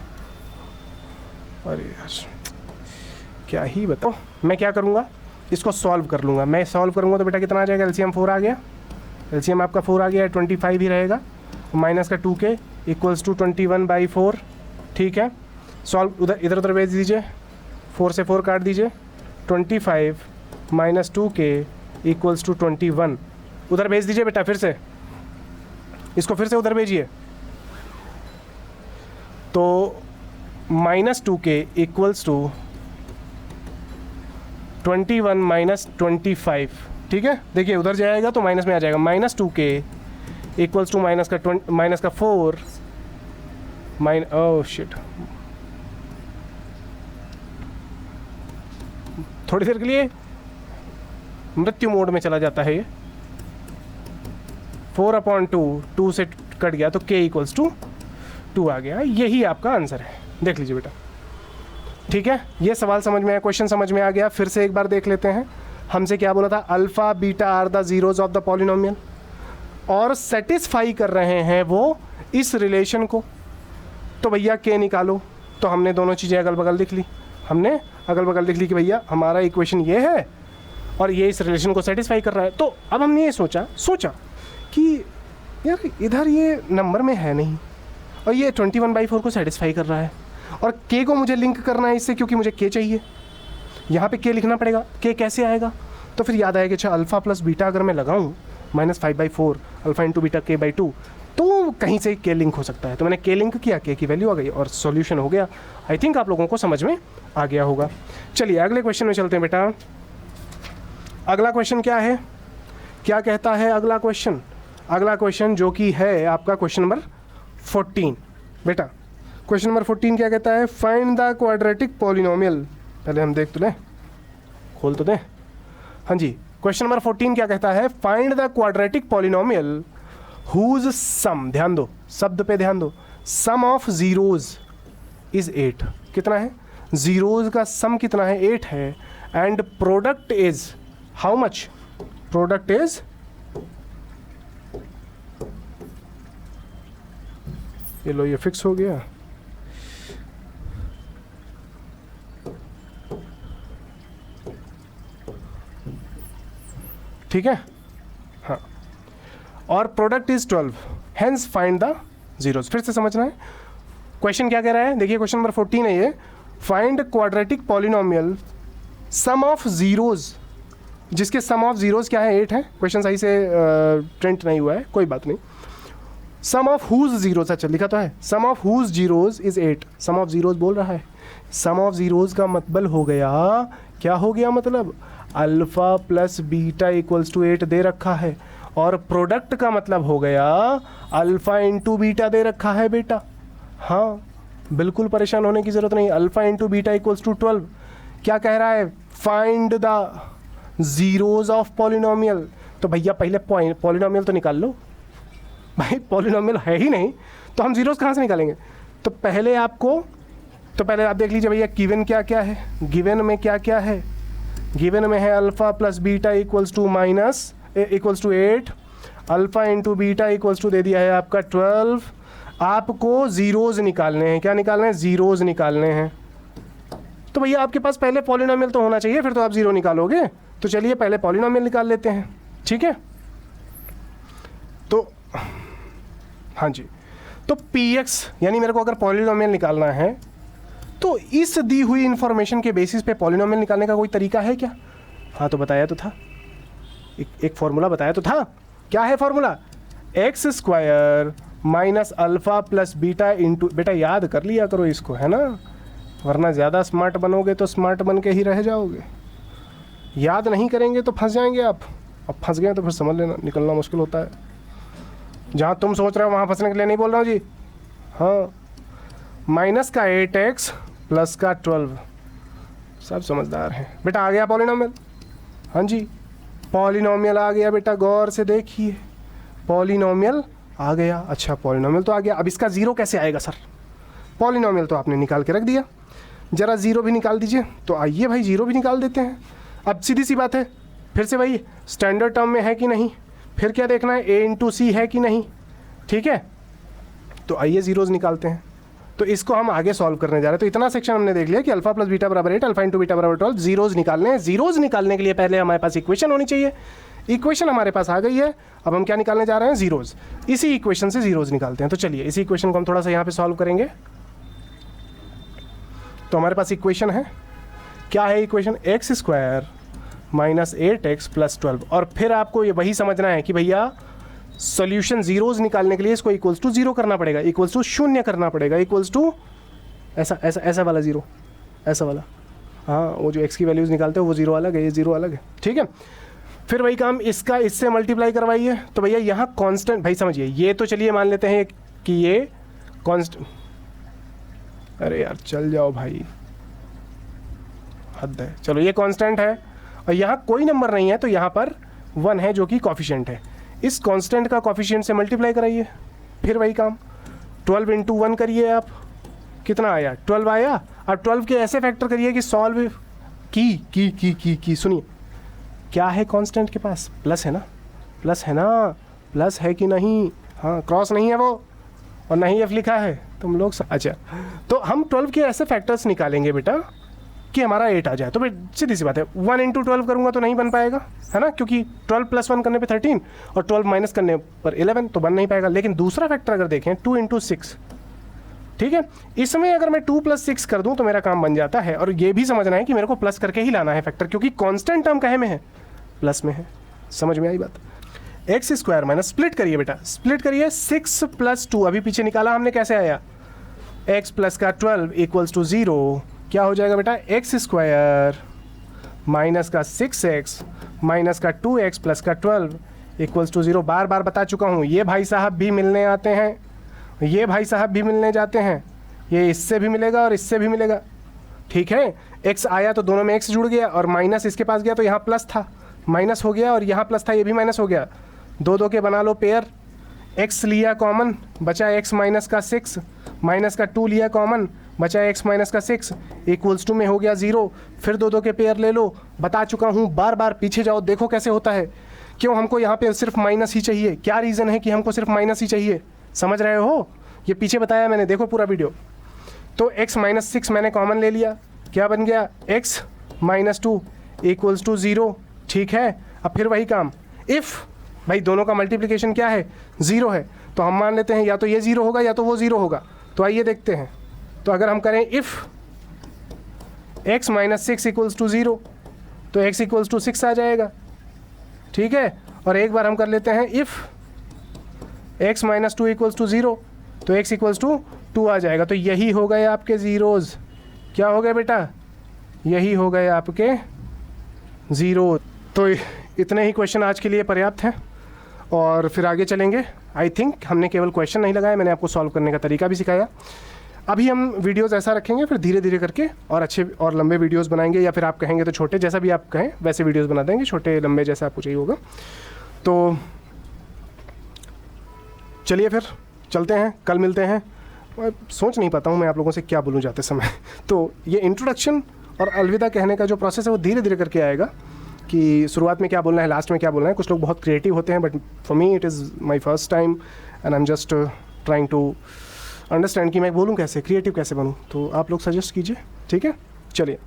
अरे यार क्या ही बताओ, मैं क्या करूँगा, इसको सॉल्व कर लूँगा। मैं सॉल्व करूँगा तो बेटा कितना आ जाएगा, एलसीएम 4 आ गया, एलसीएम आपका 4 आ गया है, 25 ही रहेगा, माइनस का 2k इक्वल्स टू 21/4, ठीक है। सॉल्व इधर उधर भेज दीजिए, 4 से 4 काट दीजिए, 25 माइनस 2k इक्वल्स टू 21, उधर भेज दीजिए बेटा, फिर से इसको फिर से उधर भेजिए, तो minus 2k equals to 21 minus 25, ठीक है। देखिए उधर जाएगा तो माइनस में आ जाएगा, minus 2k equals to minus का 4 ओह शिट, थोड़ी देर के लिए मृत्यु मोड में चला जाता है ये, 4/2, 2 से कट गया तो k इक्वल्स टू 2 आ गया। यही आपका आंसर है, देख लीजिए बेटा, ठीक है। ये सवाल समझ में आया, क्वेश्चन समझ में आ गया। फिर से एक बार देख लेते हैं, हमसे क्या बोला था, alpha beta are the zeros of the polynomial, और सेटिस्फाई कर रहे हैं वो इस रिलेशन को, तो भैया के निकालो। तो हमने दोनों चीज़ें अगल बगल लिख ली, हमने अगल बगल लिख ली कि भैया हमारा इक्वेशन ये है और ये इस रिलेशन को सेटिस्फाई कर रहा है। तो अब हमने ये सोचा कि यार इधर ये नंबर में है नहीं और ये 21/4 को सेटिस्फाई कर रहा है, और के को मुझे लिंक करना है इससे, क्योंकि मुझे के चाहिए। यहाँ पे के लिखना पड़ेगा, के कैसे आएगा? तो फिर याद आया कि अच्छा अल्फ़ा प्लस बीटा अगर मैं लगाऊँ -5/4 अल्फ़ा इंटू बीटा k/2, तो कहीं से के लिंक हो सकता है। तो मैंने के लिंक किया, के की वैल्यू आ गई और सॉल्यूशन हो गया। आई थिंक आप लोगों को समझ में आ गया होगा। चलिए अगले क्वेश्चन में चलते हैं बेटा। अगला क्वेश्चन क्या है, क्या कहता है अगला क्वेश्चन? अगला क्वेश्चन जो कि है आपका क्वेश्चन नंबर 14 बेटा। क्वेश्चन नंबर 14 क्या कहता है? Find the quadratic polynomial. पहले हम देख तो लें, खोल तो दें। हाँ जी, क्वेश्चन नंबर 14 क्या कहता है? Find the quadratic polynomial whose sum, ध्यान दो, शब्द पे ध्यान दो, सम ऑफ जीरोज इज 8। कितना है? जीरोज का सम कितना है? 8 है। And product is how much? Product is, ये लो ये फिक्स हो गया। ठीक है, हाँ, और product is 12, hence find the zeros. फिर से समझना है क्वेश्चन क्या कह रहा है। देखिए क्वेश्चन नंबर 14 है ये, find quadratic polynomial sum of zeros, जिसके सम ऑफ जीरोज क्या है? 8 है। क्वेश्चन सही से प्रिंट नहीं हुआ है, कोई बात नहीं। सम ऑफ हुज जीरोज, अच्छा लिखा तो है, sum of whose zeros is 8। Sum of zeros बोल रहा है, सम ऑफ जीरोज का मतलब हो गया, क्या हो गया मतलब? Alpha plus beta equals to 8 दे रखा है, और प्रोडक्ट का मतलब हो गया अल्फ़ा इंटू बीटा दे रखा है बेटा। हाँ, बिल्कुल परेशान होने की ज़रूरत नहीं। Alpha into beta equals to 12। क्या कह रहा है? Find the zeros of polynomial. तो भैया पहले पॉलिनोमियल तो निकाल लो भाई, पॉलिनोमियल है ही नहीं तो हम जीरोज कहाँ से निकालेंगे? तो पहले आप देख लीजिए भैया गिवन क्या क्या है। गिवन में क्या क्या है? गिवन में है alpha plus beta equals to 8, alpha into beta equals to दे दिया है आपका 12। आपको जीरोज निकालने हैं। क्या निकालने हैं? जीरोज निकालने हैं। तो भैया आपके पास पहले पॉलिनोमियल तो होना चाहिए, फिर तो आप जीरो निकालोगे। तो चलिए पहले पॉलिनोमियल निकाल लेते हैं, ठीक है। तो हाँ जी, तो px यानी मेरे को अगर पॉलिनोमियल निकालना है तो इस दी हुई इंफॉर्मेशन के बेसिस पे पॉलिनोमियल निकालने का कोई तरीका है क्या? हाँ, तो बताया तो था, एक फॉर्मूला बताया तो था। क्या है formula? x² minus alpha plus beta into, बेटा याद कर लिया करो इसको, है ना, वरना ज़्यादा स्मार्ट बनोगे तो स्मार्ट बन के ही रह जाओगे। याद नहीं करेंगे तो फंस जाएंगे आप। अब फंस गए तो फिर समझ लेना निकलना मुश्किल होता है। जहाँ तुम सोच रहे हो वहाँ फंसने के लिए नहीं बोल रहा हूँ जी। हाँ, माइनस का 8x प्लस का 12, सब समझदार हैं बेटा। आ गया पॉलिनोमियल? हाँ जी, पॉलिनोमियल आ गया बेटा, गौर से देखिए, पॉलिनोमियल आ गया। अच्छा, पॉलिनोमियल तो आ गया, अब इसका ज़ीरो कैसे आएगा सर? पॉलिनोमियल तो आपने निकाल के रख दिया, ज़रा ज़ीरो भी निकाल दीजिए। तो आइए भाई ज़ीरो भी निकाल देते हैं। अब सीधी सी बात है, फिर से भाई स्टैंडर्ड टर्म में है कि नहीं, फिर क्या देखना है, a इंटू सी है कि नहीं, ठीक है। तो आइए ज़ीरोज़ निकालते हैं। तो इसको हम आगे सॉल्व करने जा रहे हैं। तो इतना सेक्शन हमने देख लिया कि अल्फा प्लस बीटा बराबर 8, अल्फा इंटू बीटा बराबर 12, ज़ीरोज़ निकालने हैं। ज़ीरोज़ निकालने के लिए पहले हमारे पास इक्वेशन होनी चाहिए। इक्वेशन हमारे पास आ गई है, अब हम क्या निकालने जा रहे हैं? ज़ीरोज़। इसी इक्वेशन से ज़ीरोज़ निकालते हैं। तो चलिए इसी इक्वेशन को हम थोड़ा सा यहाँ पे सॉल्व करेंगे। तो हमारे पास इक्वेशन है, क्या है equation? x² minus 8x plus 12। और फिर आपको ये वही समझना है कि भैया सॉल्यूशन ज़ीरोज़ निकालने के लिए इसको इक्वल्स टू 0 करना पड़ेगा, इक्वल्स टू 0 करना पड़ेगा, इक्वल्स टू ऐसा वाला 0, ऐसा वाला। हाँ, वो जो x की वैल्यूज़ निकालते हो वो 0 अलग है, ये 0 अलग है, ठीक है। फिर वही काम इसका इससे मल्टीप्लाई करवाइए। तो भैया यहाँ कांस्टेंट, भाई समझिए, ये तो चलिए मान लेते हैं कि ये कांस्टेंट, अरे यार चल जाओ भाई, हद है। चलो ये कांस्टेंट है और यहाँ कोई नंबर नहीं है, तो यहाँ पर 1 है जो कि कॉफिशिएंट है। इस कांस्टेंट का कॉफिशिएंट से मल्टीप्लाई कराइए। फिर वही काम 12 इंटू 1 करिए आप, कितना आया? 12 आया। अब 12 के ऐसे फैक्टर करिए कि सॉल्व की सुनिए, क्या है कांस्टेंट के पास? प्लस है ना, प्लस है ना, प्लस है कि नहीं? हाँ, क्रॉस नहीं है वो, और नहीं एफ लिखा है, तुम लोग अच्छा, तो हम 12 के ऐसे फैक्टर्स निकालेंगे बेटा कि हमारा 8 आ जाए। तो भाई सीधी सी बात है, 1 × 12 करूँगा तो नहीं बन पाएगा, है ना, क्योंकि 12 + 1 करने पे 13 और 12 माइनस करने पर 11, तो बन नहीं पाएगा। लेकिन दूसरा फैक्टर अगर देखें 2 × 6, ठीक है, इसमें अगर मैं 2 + 6 कर दूं तो मेरा काम बन जाता है। और ये भी समझना है कि मेरे को प्लस करके ही लाना है फैक्टर, क्योंकि कांस्टेंट टर्म कहे में है, प्लस में है। समझ में आई बात? x² माइनस, स्प्लिट करिए बेटा, स्प्लिट करिए। 6 + 2 अभी पीछे निकाला हमने, कैसे आया, x + 12 = 0। क्या हो जाएगा बेटा, x² माइनस का 6x माइनस का 2x प्लस का 12 = 0। बार बार बता चुका हूँ, ये भाई साहब भी मिलने आते हैं, ये भाई साहब भी मिलने जाते हैं, ये इससे भी मिलेगा और इससे भी मिलेगा, ठीक है। x आया तो दोनों में x जुड़ गया, और माइनस इसके पास गया तो यहाँ प्लस था, माइनस हो गया, और यहाँ प्लस था, ये भी माइनस हो गया। 2 के बना लो पेयर, x लिया कॉमन, बचा x माइनस का 6, माइनस का 2 लिया कॉमन, बचा x माइनस का 6 = में हो गया 0। फिर 2 के पेयर ले लो, बता चुका हूँ, बार बार पीछे जाओ, देखो कैसे होता है। क्यों हमको यहाँ पे सिर्फ माइनस ही चाहिए, क्या रीज़न है कि हमको सिर्फ माइनस ही चाहिए, समझ रहे हो? ये पीछे बताया मैंने, देखो पूरा वीडियो। तो x माइनस 6 मैंने कॉमन ले लिया, क्या बन गया, x माइनस 2 = 0, ठीक है। अब फिर वही काम, इफ़ भाई दोनों का मल्टीप्लिकेशन क्या है, 0 है, तो हम मान लेते हैं या तो ये 0 होगा या तो वो 0 होगा। तो आइए देखते हैं, तो अगर हम करें इफ़ x माइनस 6 = 0, तो x = 6 आ जाएगा, ठीक है। और एक बार हम कर लेते हैं इफ़ x माइनस 2 = 0, तो x = 2 आ जाएगा। तो यही हो गए आपके ज़ीरोज़, क्या हो गए बेटा, यही हो गए आपके ज़ीरो। तो इतने ही क्वेश्चन आज के लिए पर्याप्त हैं, और फिर आगे चलेंगे। आई थिंक हमने केवल क्वेश्चन नहीं लगाए, मैंने आपको सॉल्व करने का तरीका भी सिखाया। अभी हम वीडियोस ऐसा रखेंगे, फिर धीरे धीरे करके और अच्छे और लंबे वीडियोस बनाएंगे, या फिर आप कहेंगे तो छोटे, जैसा भी आप कहें वैसे वीडियोस बना देंगे, छोटे लंबे जैसा आपको चाहिए होगा। तो चलिए फिर चलते हैं, कल मिलते हैं। सोच नहीं पाता हूँ मैं आप लोगों से क्या बोलूँ जाते समय। तो ये इंट्रोडक्शन और अलविदा कहने का जो प्रोसेस है वो धीरे धीरे करके आएगा, कि शुरुआत में क्या बोलना है, लास्ट में क्या बोलना है। कुछ लोग बहुत क्रिएटिव होते हैं, but for me it is my first time and I am just trying to understand कि मैं बोलूँ कैसे, क्रिएटिव कैसे बनूँ। तो आप लोग सजेस्ट कीजिए, ठीक है, चलिए।